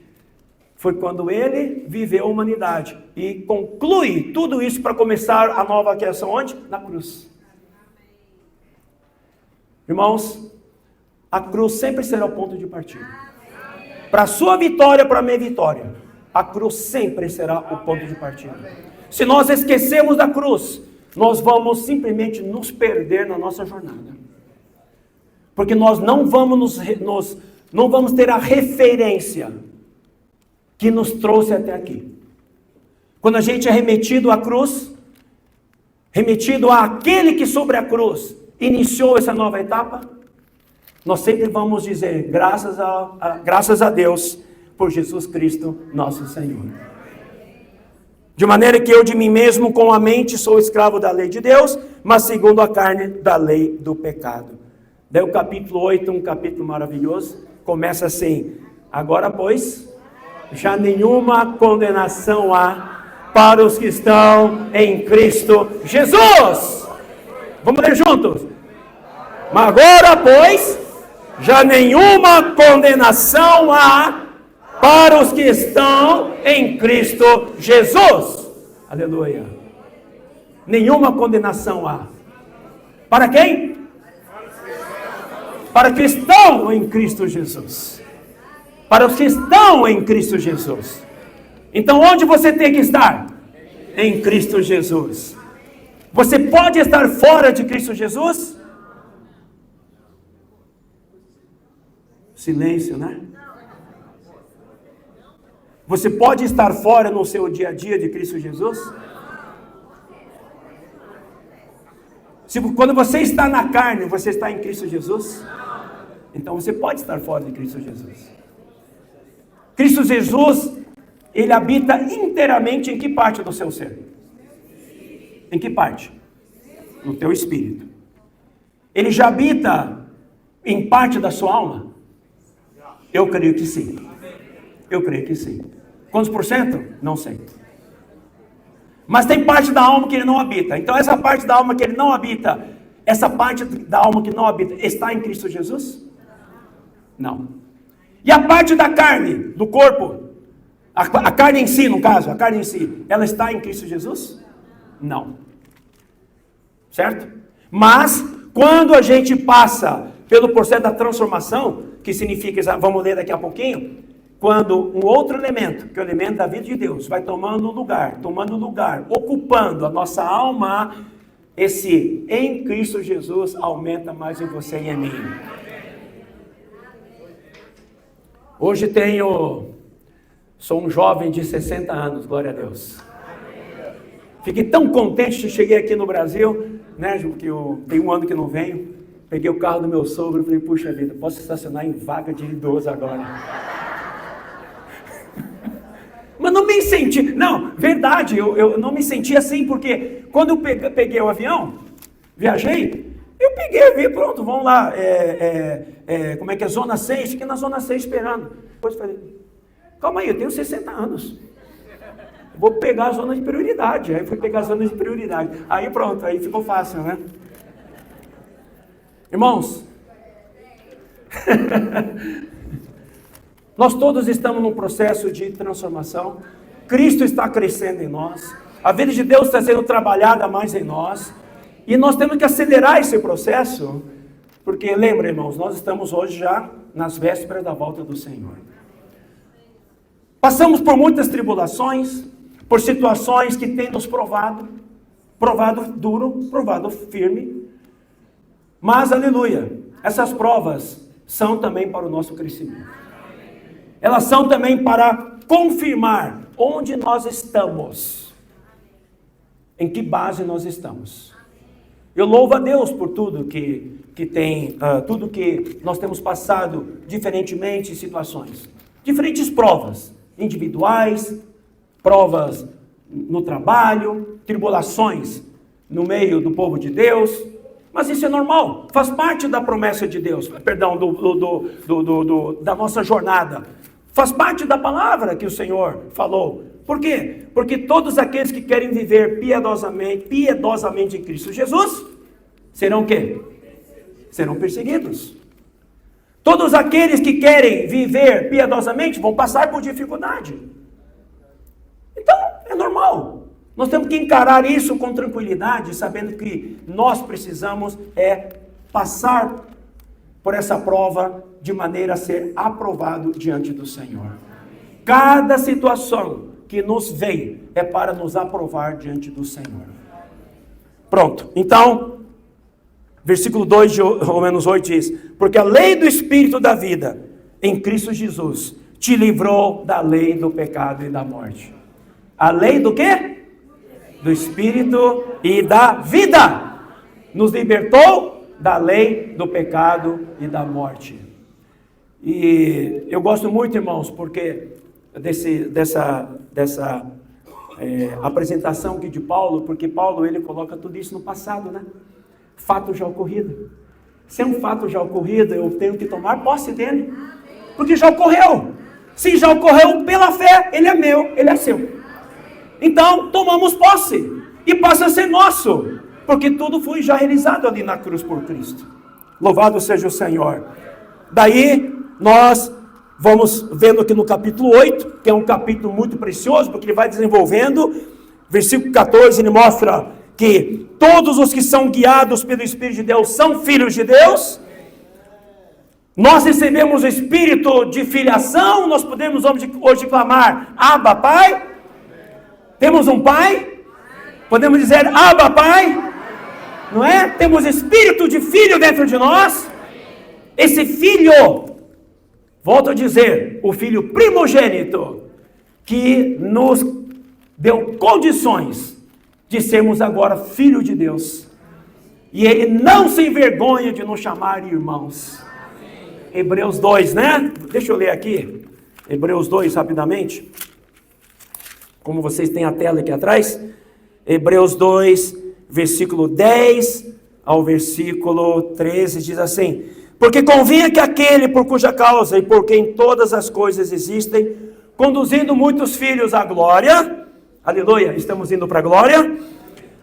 Foi quando ele viveu a humanidade e conclui tudo isso para começar a nova criação. Onde? Na cruz. Irmãos, a cruz sempre será o ponto de partida. Para a sua vitória, para a minha vitória, a cruz sempre será o ponto de partida. Se nós esquecemos da cruz, nós vamos simplesmente nos perder na nossa jornada. Porque nós não vamos não vamos ter a referência que nos trouxe até aqui. Quando a gente é remetido à cruz, remetido àquele que sobre a cruz iniciou essa nova etapa, nós sempre vamos dizer, graças a Deus, por Jesus Cristo, nosso Senhor. De maneira que eu de mim mesmo, com a mente, sou escravo da lei de Deus, mas segundo a carne, da lei do pecado. Daí o capítulo 8, um capítulo maravilhoso, começa assim, agora pois, já nenhuma condenação há para os que estão em Cristo Jesus. Vamos ler juntos. Mas agora, pois, já nenhuma condenação há para os que estão em Cristo Jesus. Aleluia. Nenhuma condenação há. Para quem? Para os que estão em Cristo Jesus. Para os que estão em Cristo Jesus. Então, onde você tem que estar? Em Cristo Jesus. Você pode estar fora de Cristo Jesus? Silêncio, né? Você pode estar fora no seu dia a dia de Cristo Jesus? Quando você está na carne, você está em Cristo Jesus? Então você pode estar fora de Cristo Jesus. Cristo Jesus, ele habita inteiramente em que parte do seu ser? Em que parte? No teu espírito. Ele já habita em parte da sua alma? Eu creio que sim. Eu creio que sim. Quantos por cento? Não sei. Mas tem parte da alma que ele não habita. Então essa parte da alma que ele não habita, essa parte da alma que não habita, está em Cristo Jesus? Não. E a parte da carne, do corpo, a carne em si, no caso, a carne em si, ela está em Cristo Jesus? Não. Certo? Mas, quando a gente passa pelo processo da transformação, que significa, vamos ler daqui a pouquinho, quando um outro elemento, que é o elemento da vida de Deus, vai tomando lugar, ocupando a nossa alma, esse em Cristo Jesus aumenta mais em você e em mim. Hoje sou um jovem de 60 anos, glória a Deus. Fiquei tão contente que cheguei aqui no Brasil, né, que tem um ano que não venho, peguei o carro do meu sogro e falei, puxa vida, posso estacionar em vaga de idoso agora. Mas não me senti, não, verdade, eu não me senti assim, porque quando eu peguei o avião, viajei, eu peguei o avião, pronto, vamos lá, como é que é, Zona 6, fiquei na Zona 6 esperando. Depois falei, calma aí, eu tenho 60 anos, vou pegar a zona de prioridade, aí fui pegar a zona de prioridade, aí pronto, aí ficou fácil, né? Irmãos, nós todos estamos num processo de transformação, Cristo está crescendo em nós, a vida de Deus está sendo trabalhada mais em nós, e nós temos que acelerar esse processo, porque lembra, irmãos, nós estamos hoje já nas vésperas da volta do Senhor. Passamos por muitas tribulações, por situações que têm nos provado duro, provado firme, mas, aleluia, essas provas são também para o nosso crescimento. Elas são também para confirmar onde nós estamos, em que base nós estamos. Eu louvo a Deus por tudo que tem, tudo que nós temos passado diferentemente em situações, diferentes provas individuais, provas no trabalho, tribulações no meio do povo de Deus, mas isso é normal, faz parte da promessa de Deus, perdão, da nossa jornada, faz parte da palavra que o Senhor falou. Por quê? Porque todos aqueles que querem viver piedosamente em Cristo Jesus, serão o quê? Serão perseguidos. Todos aqueles que querem viver piedosamente vão passar por dificuldade. Então, é normal. Nós temos que encarar isso com tranquilidade, sabendo que nós precisamos passar por essa prova de maneira a ser aprovado diante do Senhor. Cada situação que nos vem é para nos aprovar diante do Senhor. Pronto. Então, versículo 2 de Romanos 8 diz: porque a lei do Espírito da vida em Cristo Jesus te livrou da lei do pecado e da morte. A lei do quê? Do Espírito e da vida. Nos libertou da lei do pecado e da morte. E eu gosto muito, irmãos, porque dessa apresentação aqui de Paulo, porque Paulo ele coloca tudo isso no passado, né? Fato já ocorrido. Se é um fato já ocorrido, eu tenho que tomar posse dele, porque já ocorreu. Se já ocorreu pela fé, ele é meu, ele é seu. Então, tomamos posse e passa a ser nosso, porque tudo foi já realizado ali na cruz por Cristo. Louvado seja o Senhor. Daí, nós vamos vendo aqui no capítulo 8, que é um capítulo muito precioso, porque ele vai desenvolvendo. Versículo 14, ele mostra que todos os que são guiados pelo Espírito de Deus são filhos de Deus. Nós recebemos o Espírito de filiação, nós podemos hoje clamar, Abba, Pai. Temos um Pai, podemos dizer, Abba, Pai, não é? Temos Espírito de Filho dentro de nós. Esse Filho, volto a dizer, o Filho primogênito, que nos deu condições de sermos agora filho de Deus. E Ele não se envergonha de nos chamar irmãos. Hebreus 2, né? Deixa eu ler aqui, Hebreus 2 rapidamente. Como vocês têm a tela aqui atrás, Hebreus 2, versículo 10 ao versículo 13, diz assim: porque convinha que aquele por cuja causa e por quem todas as coisas existem, conduzindo muitos filhos à glória, aleluia, estamos indo para a glória,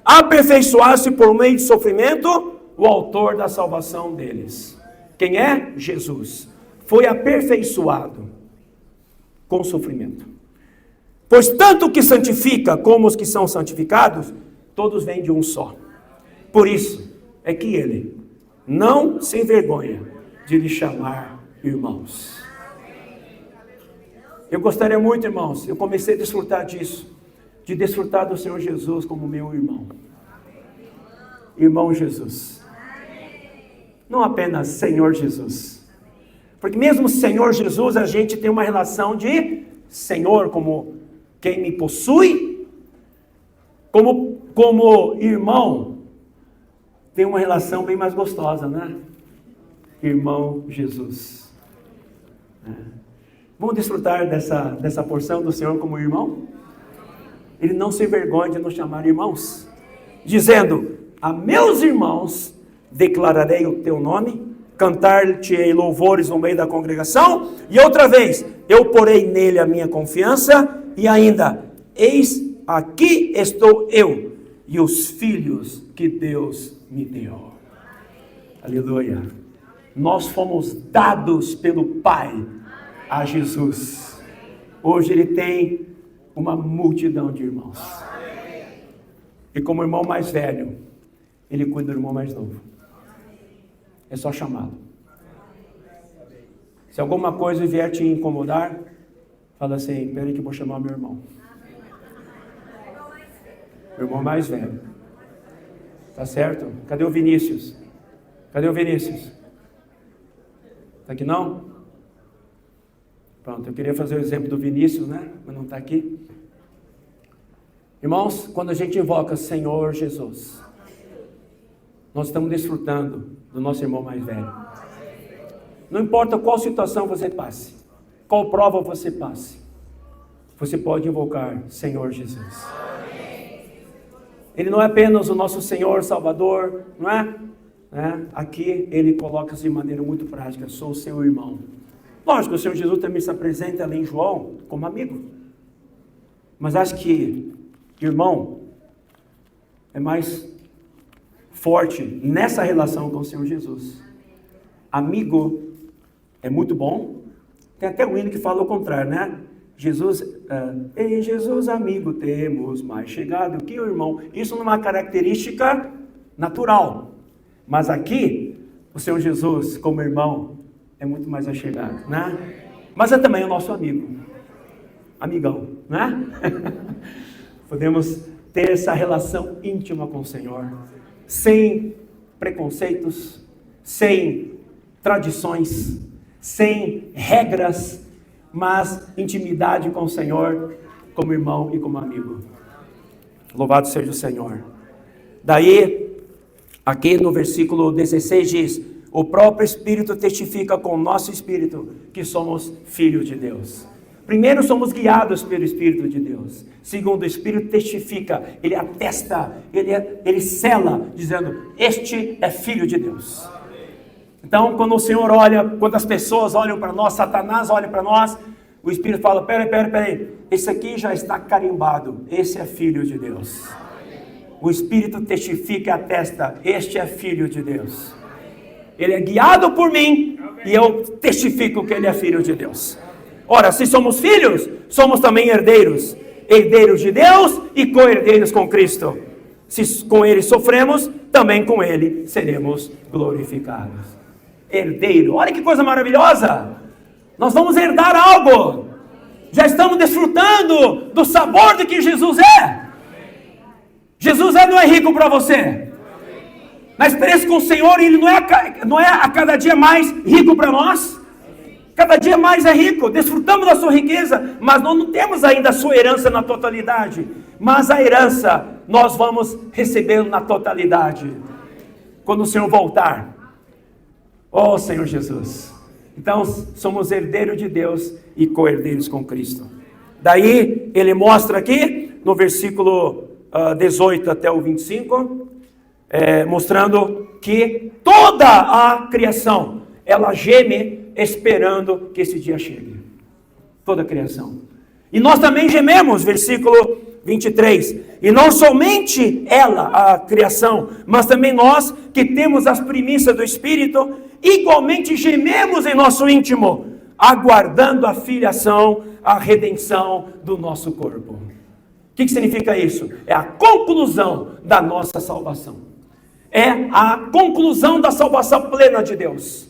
aperfeiçoasse por meio de sofrimento o autor da salvação deles. Quem é? Jesus. Foi aperfeiçoado com sofrimento. Pois tanto o que santifica como os que são santificados, todos vêm de um só. Por isso é que ele não se envergonha de lhe chamar irmãos. Eu gostaria muito, irmãos, eu comecei a desfrutar disso, de desfrutar do Senhor Jesus como meu irmão. Irmão Jesus. Não apenas Senhor Jesus. Porque mesmo Senhor Jesus, a gente tem uma relação de Senhor como quem me possui, como irmão, tem uma relação bem mais gostosa, né? Irmão Jesus. Vamos desfrutar dessa porção do Senhor como irmão? Ele não se envergonha de nos chamar irmãos, dizendo, a meus irmãos declararei o teu nome, cantar-te-ei louvores no meio da congregação, e outra vez, eu porei nele a minha confiança, e ainda, eis aqui estou eu, e os filhos que Deus me deu. Aleluia. Nós fomos dados pelo Pai a Jesus. Hoje ele tem uma multidão de irmãos. E como irmão mais velho, ele cuida do irmão mais novo. É só chamá-lo. Se alguma coisa vier te incomodar, fala assim, peraí que eu vou chamar meu irmão. Meu irmão mais velho. Tá certo? Cadê o Vinícius? Cadê o Vinícius? Tá aqui não? Pronto, eu queria fazer o exemplo do Vinícius, né? Mas não está aqui. Irmãos, quando a gente invoca Senhor Jesus, nós estamos desfrutando do nosso irmão mais velho. Não importa qual situação você passe, qual prova você passe, você pode invocar Senhor Jesus. Ele não é apenas o nosso Senhor Salvador, não é? Aqui ele coloca-se de maneira muito prática, sou o seu irmão. Lógico, o Senhor Jesus também se apresenta ali em João como amigo. Mas acho que irmão é mais forte nessa relação com o Senhor Jesus. Amigo é muito bom. Tem até um hino que fala o contrário, né? Jesus, em Jesus amigo temos mais chegado que o irmão. Isso não é uma característica natural. Mas aqui, o Senhor Jesus, como irmão, é muito mais achegado, né? Mas é também o nosso amigo. Amigão, né? Podemos ter essa relação íntima com o Senhor, sem preconceitos, sem tradições, sem regras, mas intimidade com o Senhor, como irmão e como amigo. Louvado seja o Senhor. Daí, aqui no versículo 16 diz: o próprio Espírito testifica com o nosso Espírito que somos filhos de Deus. Primeiro, somos guiados pelo Espírito de Deus. Segundo, o Espírito testifica, ele atesta, ele sela, dizendo: este é filho de Deus. Então, quando o Senhor olha, quando as pessoas olham para nós, Satanás olha para nós, o Espírito fala: peraí, esse aqui já está carimbado, esse é filho de Deus. O Espírito testifica e atesta: este é filho de Deus. Ele é guiado por mim e eu testifico que ele é filho de Deus. Ora, se somos filhos, somos também herdeiros. Herdeiros de Deus e co-herdeiros com Cristo. Se com ele sofremos, também com ele seremos glorificados. Herdeiro, olha que coisa maravilhosa. Nós vamos herdar algo. Já estamos desfrutando do sabor de que Jesus é. Jesus não é rico para você. Na experiência com o Senhor, ele não é a cada dia mais rico para nós. Cada dia mais é rico, desfrutamos da sua riqueza, mas nós não temos ainda a sua herança na totalidade. Mas a herança nós vamos receber na totalidade, quando o Senhor voltar. Oh Senhor Jesus. Então somos herdeiros de Deus e co-herdeiros com Cristo. Daí ele mostra aqui, no versículo 18 até o 25, mostrando que toda a criação, ela geme esperando que esse dia chegue. Toda a criação. E nós também gememos, versículo 23. E não somente ela, a criação, mas também nós que temos as primícias do Espírito, igualmente gememos em nosso íntimo, aguardando a filiação, a redenção do nosso corpo. O que significa isso? É a conclusão da nossa salvação. É a conclusão da salvação plena de Deus.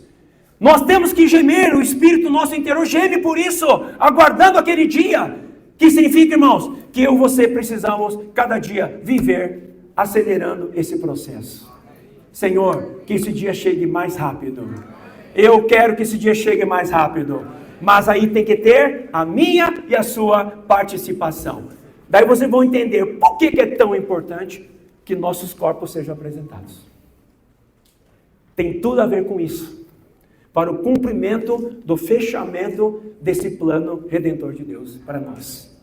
Nós temos que gemer, o Espírito nosso interior geme por isso, aguardando aquele dia. Que significa, irmãos, que eu e você precisamos cada dia viver acelerando esse processo. Senhor, que esse dia chegue mais rápido. Eu quero que esse dia chegue mais rápido. Mas aí tem que ter a minha e a sua participação. Daí vocês vão entender por que é tão importante que nossos corpos sejam apresentados. Tem tudo a ver com isso. Para o cumprimento do fechamento desse plano redentor de Deus para nós.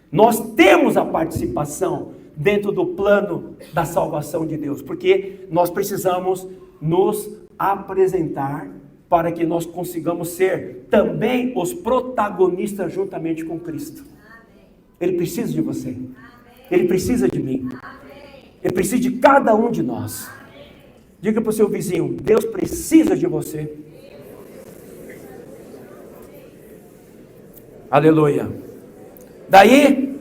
Nós temos a participação dentro do plano da salvação de Deus, porque nós precisamos nos apresentar para que nós consigamos ser também os protagonistas juntamente com Cristo. Ele precisa de você. Ele precisa de mim. Ele precisa de cada um de nós. Diga para o seu vizinho: Deus precisa de você. Aleluia. Daí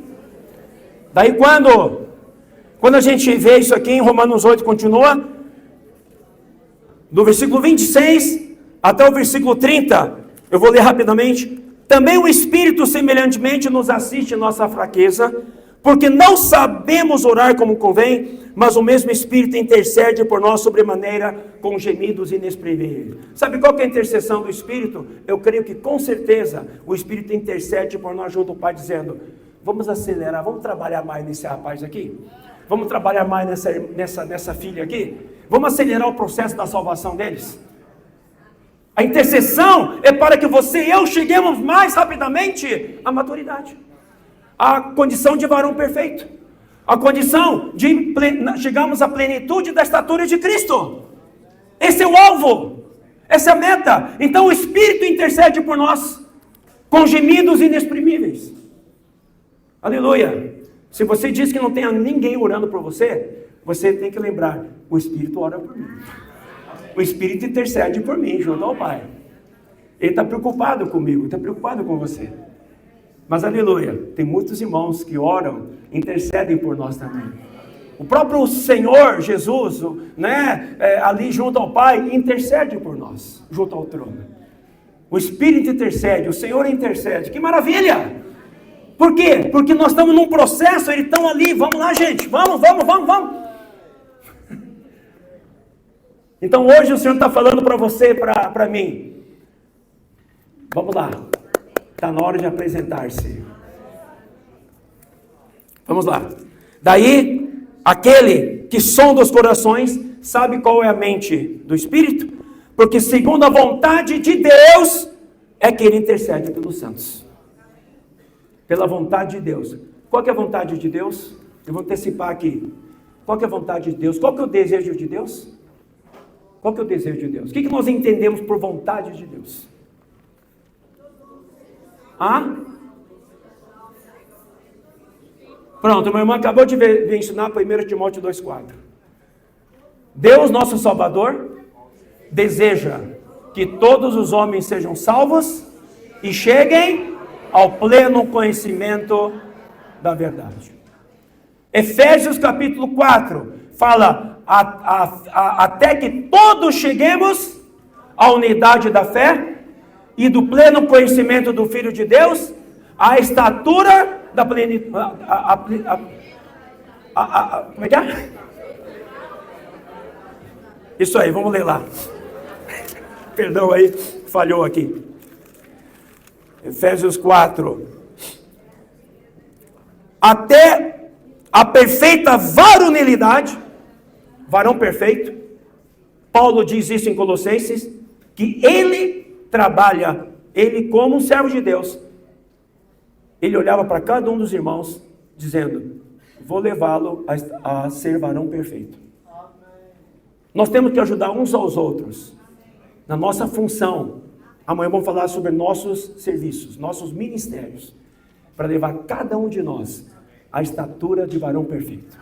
quando a gente vê isso aqui em Romanos 8, continua, do versículo 26 até o versículo 30, eu vou ler rapidamente. Também o Espírito semelhantemente nos assiste em nossa fraqueza, porque não sabemos orar como convém, mas o mesmo Espírito intercede por nós sobremaneira com gemidos inexprimíveis. Sabe qual que é a intercessão do Espírito? Eu creio que com certeza o Espírito intercede por nós junto ao Pai, dizendo: vamos acelerar, vamos trabalhar mais nesse rapaz aqui, vamos trabalhar mais nessa filha aqui, vamos acelerar o processo da salvação deles. A intercessão é para que você e eu cheguemos mais rapidamente à maturidade, à condição de varão perfeito, a condição de chegarmos à plenitude da estatura de Cristo. Esse é o alvo, essa é a meta. Então o Espírito intercede por nós com gemidos inexprimíveis. Aleluia. Se você diz que não tem ninguém orando por você, você tem que lembrar, o Espírito ora por mim. O Espírito intercede por mim, junto ao Pai. Ele está preocupado comigo, está preocupado com você. Mas aleluia, tem muitos irmãos que oram, intercedem por nós também. O próprio Senhor Jesus, né, ali junto ao Pai, intercede por nós, junto ao trono. O Espírito intercede, o Senhor intercede. Que maravilha! Por quê? Porque nós estamos num processo, eles estão ali, vamos lá, gente, vamos. Então hoje o Senhor está falando para você, para mim. Vamos lá, está na hora de apresentar-se. Vamos lá. Daí, aquele que sonda os corações, sabe qual é a mente do Espírito? Porque segundo a vontade de Deus, é que Ele intercede pelos santos. Pela vontade de Deus. Qual que é a vontade de Deus? Eu vou antecipar aqui. Qual que é a vontade de Deus? Qual que é o desejo de Deus? Qual que é o desejo de Deus? O que nós entendemos por vontade de Deus? Pronto, meu irmão acabou de ensinar 1 Timóteo 2,4. Deus, nosso Salvador, deseja que todos os homens sejam salvos e cheguem ao pleno conhecimento da verdade. Efésios capítulo 4 fala até que todos cheguemos à unidade da fé e do pleno conhecimento do Filho de Deus, a estatura da plenitude. Como é que é? Isso aí, vamos ler lá. Perdão aí, falhou aqui. Efésios 4. Até a perfeita varonilidade, varão perfeito. Paulo diz isso em Colossenses, que ele trabalha, ele como um servo de Deus, ele olhava para cada um dos irmãos, dizendo, vou levá-lo a ser varão perfeito. Nós temos que ajudar uns aos outros, na nossa função. Amanhã vamos falar sobre nossos serviços, nossos ministérios, para levar cada um de nós à estatura de varão perfeito.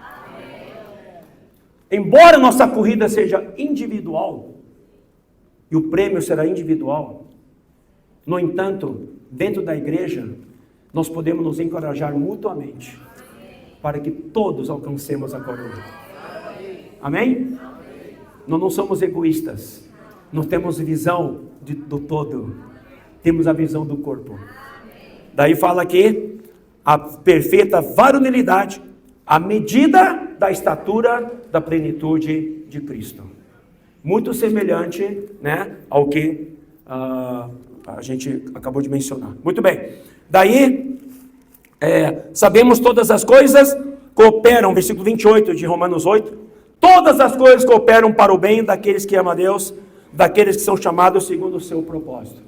Embora nossa corrida seja individual, e o prêmio será individual, no entanto, dentro da igreja, nós podemos nos encorajar mutuamente, para que todos alcancemos a coroa. Amém? Nós não somos egoístas, nós temos visão do todo, temos a visão do corpo. Daí fala que a perfeita varonilidade, a medida da estatura da plenitude de Cristo. Muito semelhante, né, ao que a gente acabou de mencionar. Muito bem. Daí, sabemos todas as coisas cooperam, versículo 28 de Romanos 8, todas as coisas cooperam para o bem daqueles que amam a Deus, daqueles que são chamados segundo o seu propósito.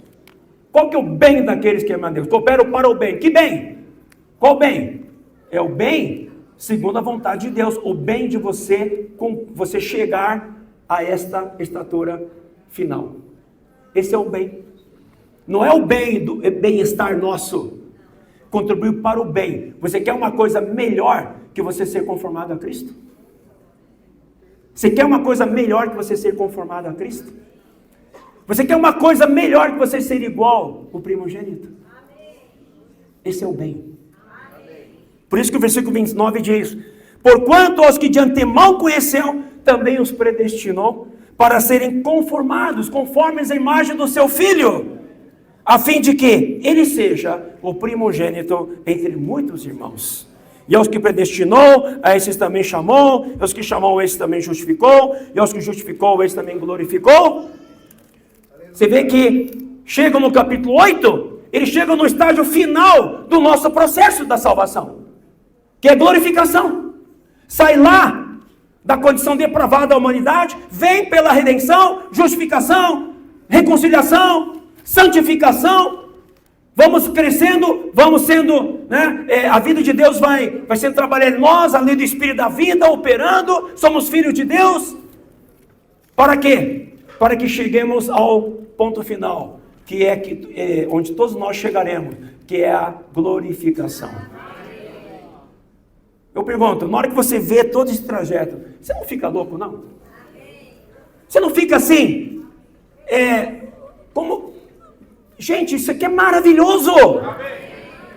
Qual que é o bem daqueles que amam a Deus? Cooperam para o bem. Que bem? Qual bem? É o bem segundo a vontade de Deus, o bem de você chegar a esta estatura final. Esse é o bem. Não é o bem do bem-estar nosso. Contribuir para o bem. Você quer uma coisa melhor que você ser conformado a Cristo? Você quer uma coisa melhor que você ser conformado a Cristo? Você quer uma coisa melhor que você ser igual o primogênito? Esse é o bem. Por isso que o versículo 29 diz, porquanto aos que de antemão conheceu, também os predestinou para serem conformados, conformes à imagem do seu Filho, a fim de que ele seja o primogênito entre muitos irmãos. E aos que predestinou, a esses também chamou, e aos que chamou, a esses também justificou, e aos que justificou, a esses também glorificou. Você vê que chega no capítulo 8, ele chega no estágio final do nosso processo da salvação, que é glorificação. Sai lá da condição depravada da humanidade, vem pela redenção, justificação, reconciliação, santificação, vamos crescendo, vamos sendo, né, a vida de Deus vai sendo trabalhada em nós, a lei do Espírito da vida operando, somos filhos de Deus. Para quê? Para que cheguemos ao ponto final, que é onde todos nós chegaremos, que é a glorificação. Eu pergunto, na hora que você vê todo esse trajeto, você não fica louco, não? Você não fica assim, como... Gente, isso aqui é maravilhoso!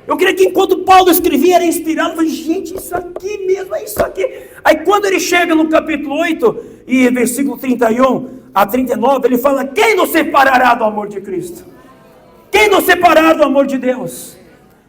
Eu creio que enquanto Paulo escrevia, era inspirado, eu falei, gente, isso aqui mesmo, é isso aqui. Aí quando ele chega no capítulo 8, e versículo 31 a 39, ele fala, quem nos separará do amor de Cristo? Quem nos separará do amor de Deus?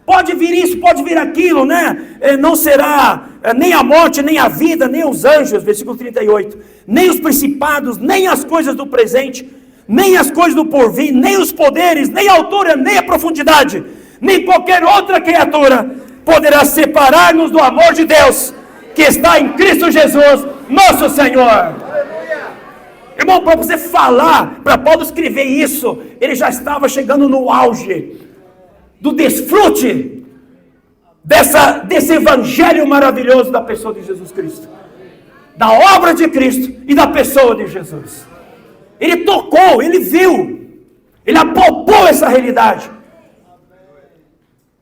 Pode vir isso, pode vir aquilo, né? Não será nem a morte, nem a vida, nem os anjos, versículo 38, nem os principados, nem as coisas do presente, nem as coisas do porvir, nem os poderes, nem a altura, nem a profundidade, nem qualquer outra criatura poderá separar-nos do amor de Deus, que está em Cristo Jesus, nosso Senhor. Irmão, para você falar, para Paulo escrever isso, ele já estava chegando no auge do desfrute desse evangelho maravilhoso da pessoa de Jesus Cristo, da obra de Cristo e da pessoa de Jesus. Ele tocou, ele viu, ele apalpou essa realidade.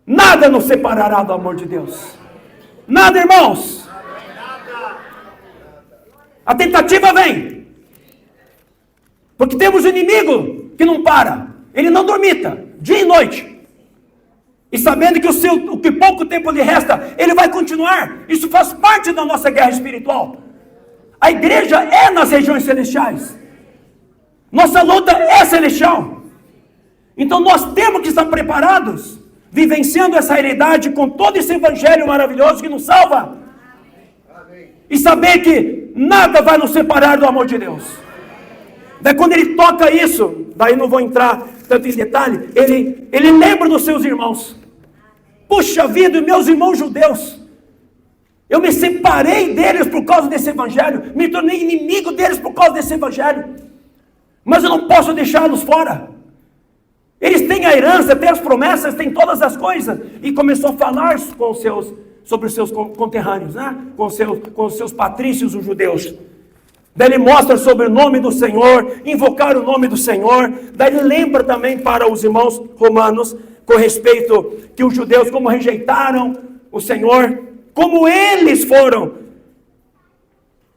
Nada nos separará do amor de Deus. Nada, irmãos. A tentativa vem, porque temos um inimigo que não para, ele não dormita, dia e noite. E sabendo que o que pouco tempo lhe resta, ele vai continuar. Isso faz parte da nossa guerra espiritual. A igreja é nas regiões celestiais. Nossa luta é celestial. Então nós temos que estar preparados, vivenciando essa realidade com todo esse evangelho maravilhoso que nos salva. E saber que nada vai nos separar do amor de Deus. Daí quando ele toca isso, daí não vou entrar tanto em detalhe, ele lembra dos seus irmãos. Puxa vida, meus irmãos judeus, eu me separei deles por causa desse evangelho, me tornei inimigo deles por causa desse evangelho, mas eu não posso deixá-los fora. Eles têm a herança, têm as promessas, têm todas as coisas. E começou a falar sobre os seus conterrâneos, né? com os seus patrícios, os judeus. Daí ele mostra sobre o nome do Senhor, invocar o nome do Senhor. Daí ele lembra também para os irmãos romanos, com respeito que os judeus como rejeitaram o Senhor, como eles foram.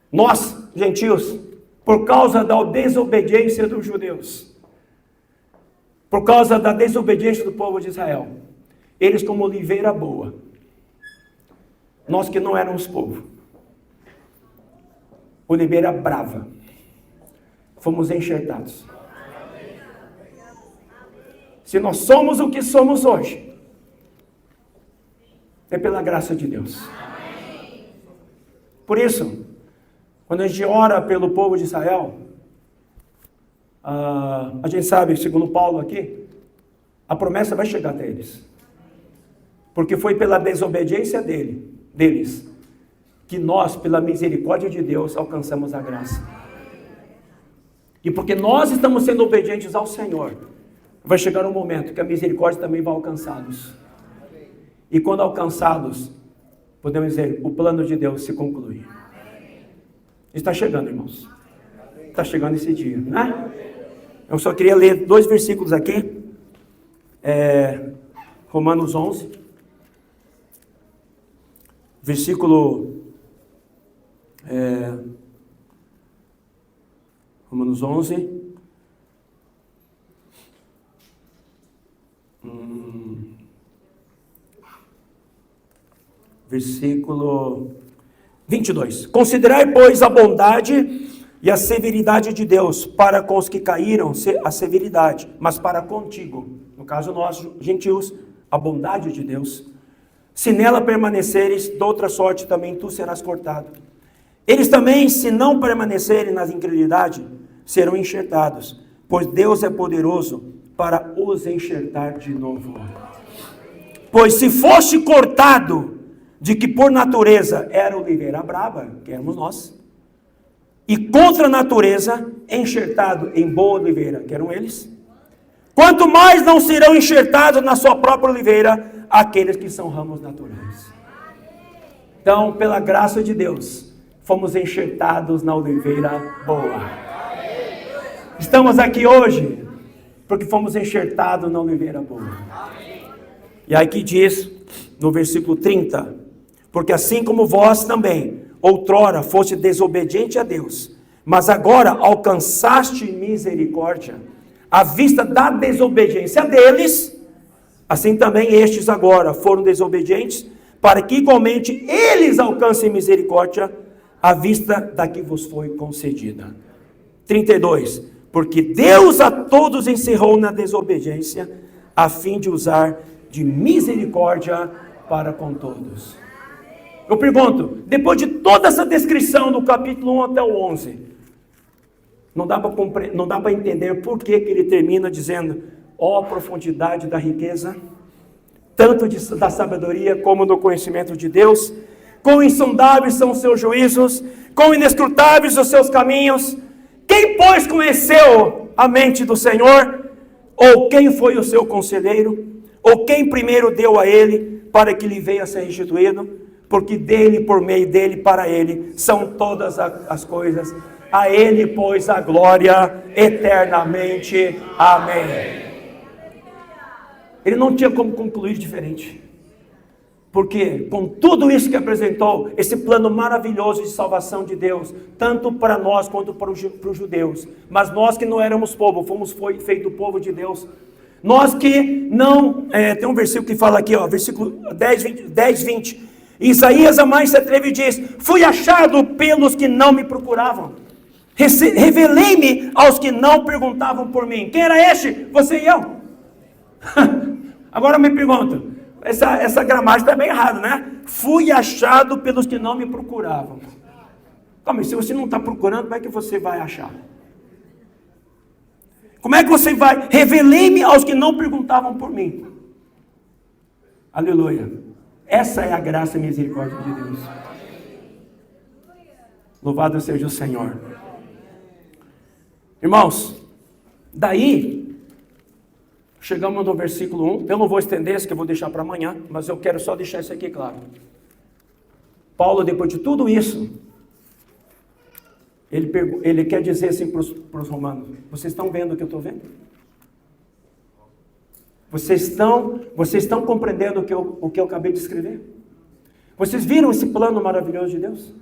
Nós, gentios, por causa da desobediência dos judeus, por causa da desobediência do povo de Israel, eles como oliveira boa, nós que não éramos povo, oliveira brava, fomos enxertados. Se nós somos o que somos hoje, é pela graça de Deus. Por isso, quando a gente ora pelo povo de Israel, a gente sabe, segundo Paulo aqui, a promessa vai chegar até eles. Porque foi pela desobediência deles, que nós, pela misericórdia de Deus, alcançamos a graça. E porque nós estamos sendo obedientes ao Senhor, vai chegar um momento que a misericórdia também vai alcançá-los. E quando alcançados, podemos dizer, o plano de Deus se conclui. Está chegando, irmãos. Está chegando esse dia, né? Eu só queria ler 2 versículos aqui. Romanos 11. Versículo... Romanos 11. Versículo 22. Considerai, pois, a bondade e a severidade de Deus para com os que caíram, a severidade, mas para contigo, no caso nós, gentios, a bondade de Deus. Se nela permaneceres, de outra sorte também tu serás cortado. Eles também, se não permanecerem na incredulidade, serão enxertados, pois Deus é poderoso para os enxertar de novo. Pois se foste cortado, de que por natureza era oliveira brava, que éramos nós, e contra a natureza, enxertado em boa oliveira, que eram eles, quanto mais não serão enxertados na sua própria oliveira, aqueles que são ramos naturais. Então, pela graça de Deus, fomos enxertados na oliveira boa. Estamos aqui hoje, porque fomos enxertados na oliveira boa. E aí que diz, no versículo 30, Porque assim como vós também, outrora foste desobediente a Deus, mas agora alcançaste misericórdia, à vista da desobediência deles, assim também estes agora foram desobedientes, para que igualmente eles alcancem misericórdia, à vista da que vos foi concedida. 32. Porque Deus a todos encerrou na desobediência, a fim de usar de misericórdia para com todos. Eu pergunto, depois de toda essa descrição do capítulo 1 até o 11, não dá para entender por que ele termina dizendo: ó profundidade da riqueza, tanto da sabedoria como do conhecimento de Deus, quão insondáveis são os seus juízos, quão inescrutáveis os seus caminhos. Quem, pois, conheceu a mente do Senhor? Ou quem foi o seu conselheiro? Ou quem primeiro deu a ele, para que lhe venha a ser restituído? Porque dele, por meio dele, para ele, são todas as coisas. A ele, pois, a glória eternamente. Amém. Ele não tinha como concluir diferente. Porque com tudo isso que apresentou, esse plano maravilhoso de salvação de Deus, tanto para nós quanto para os judeus, mas nós que não éramos povo, fomos feito povo de Deus. Nós que não, tem um versículo que fala aqui, versículo 10, 20. Isaías a mais se atreve e diz: fui achado pelos que não me procuravam, revelei-me aos que não perguntavam por mim. Quem era este? Você e eu. Agora eu me pergunto, essa gramática está bem errada, né? Fui achado pelos que não me procuravam. Calma, se você não está procurando, como é que você vai achar? Como é que você vai? Revelei-me aos que não perguntavam por mim. Aleluia. Essa é a graça e misericórdia de Deus. Louvado seja o Senhor. Irmãos, daí chegamos no versículo 1. Eu não vou estender esse, que eu vou deixar para amanhã, mas eu quero só deixar isso aqui claro. Paulo, depois de tudo isso, ele quer dizer assim para os romanos: vocês estão vendo o que eu estou vendo? Vocês estão compreendendo o que eu acabei de escrever? Vocês viram esse plano maravilhoso de Deus?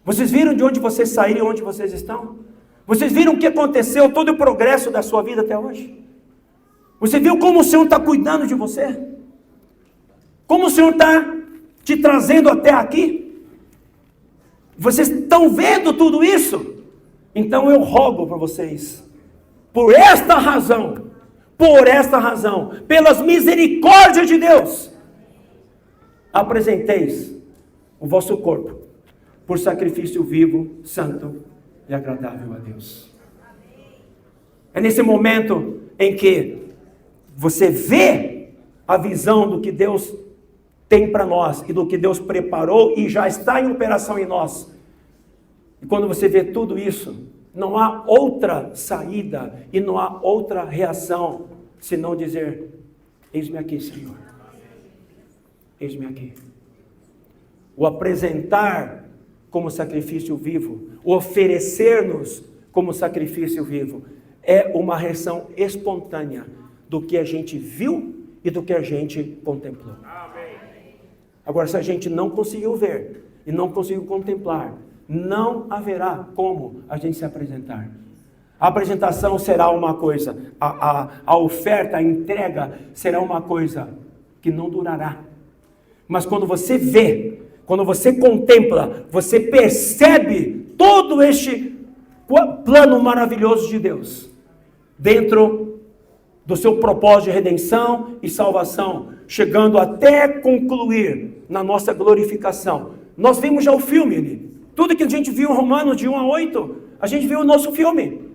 Vocês viram de onde vocês saíram e onde vocês estão? Vocês viram o que aconteceu, todo o progresso da sua vida até hoje? Você viu como o Senhor está cuidando de você? Como o Senhor está te trazendo até aqui? Vocês estão vendo tudo isso? Então eu rogo para vocês, por esta razão, pelas misericórdias de Deus, apresenteis o vosso corpo por sacrifício vivo, santo e agradável a Deus. É nesse momento em que você vê a visão do que Deus tem para nós e do que Deus preparou e já está em operação em nós. E quando você vê tudo isso, não há outra saída e não há outra reação senão dizer: eis-me aqui, Senhor. Eis-me aqui. O apresentar como sacrifício vivo, o oferecer-nos como sacrifício vivo, é uma reação espontânea do que a gente viu e do que a gente contemplou. Agora, se a gente não conseguiu ver e não conseguiu contemplar, não haverá como a gente se apresentar. A apresentação será uma coisa, a oferta, a entrega será uma coisa que não durará. Mas quando você vê, quando você contempla, você percebe todo este plano maravilhoso de Deus, dentro do seu propósito de redenção e salvação, chegando até concluir na nossa glorificação. Nós vimos já o filme ali. Tudo que a gente viu em Romanos de 1 a 8, a gente viu o nosso filme.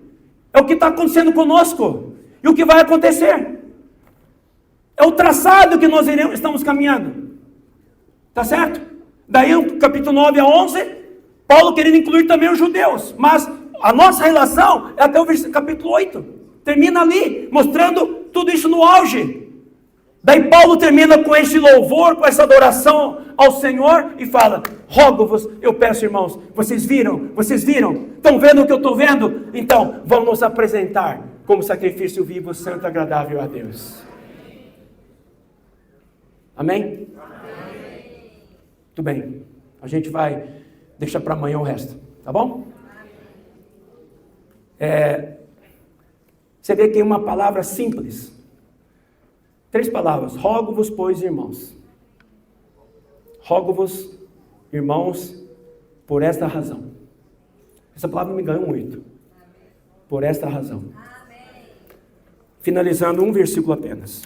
É o que está acontecendo conosco. E o que vai acontecer. É o traçado que nós estamos caminhando. Tá certo? Daí o capítulo 9 a 11, Paulo querendo incluir também os judeus. Mas a nossa relação é até o capítulo 8. Termina ali, mostrando tudo isso no auge. Daí Paulo termina com esse louvor, com essa adoração ao Senhor e fala: rogo-vos, eu peço, irmãos, vocês viram? Estão vendo o que eu estou vendo? Então, vamos nos apresentar como sacrifício vivo, santo e agradável a Deus. Amém? Tudo bem. A gente vai deixar para amanhã o resto. Tá bom? Você vê que é uma palavra simples. 3 palavras. Rogo-vos, pois, irmãos. Rogo-vos, irmãos, por esta razão. Essa palavra me ganhou muito. Por esta razão. Finalizando um versículo apenas.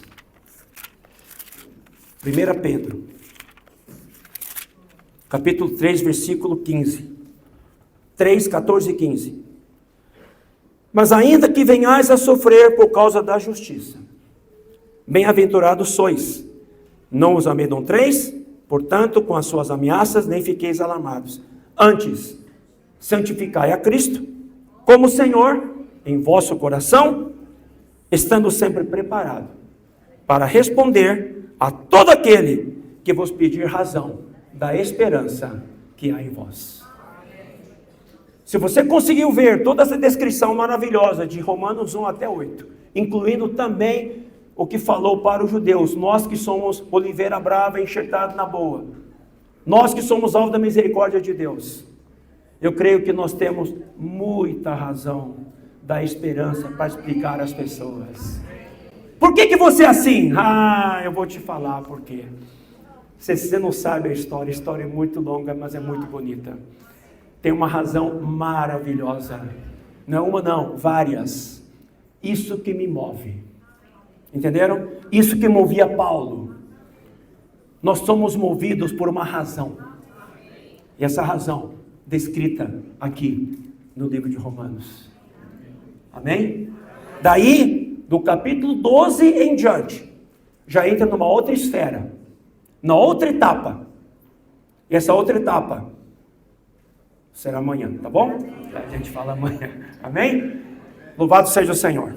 1 Pedro. Capítulo 3, versículo 15. 3, 14 e 15. Mas ainda que venhais a sofrer por causa da justiça, bem-aventurados sois. Não os amedronteis, portanto, com as suas ameaças, nem fiqueis alarmados. Antes, santificai a Cristo como Senhor em vosso coração, estando sempre preparado para responder a todo aquele que vos pedir razão da esperança que há em vós. Se você conseguiu ver toda essa descrição maravilhosa de Romanos 1 até 8, incluindo também o que falou para os judeus, nós que somos oliveira brava enxertada na boa, nós que somos alvo da misericórdia de Deus, eu creio que nós temos muita razão da esperança para explicar às pessoas. Por que você é assim? Eu vou te falar por quê. Você não sabe a história é muito longa, mas é muito bonita. Tem uma razão maravilhosa. Não é uma não, várias. Isso que me move. Entenderam? Isso que movia Paulo. Nós somos movidos por uma razão. E essa razão, descrita aqui no livro de Romanos. Amém? Daí, do capítulo 12 em diante, já entra numa outra esfera. Na outra etapa. E essa outra etapa será amanhã, tá bom? A gente fala amanhã. Amém? Louvado seja o Senhor.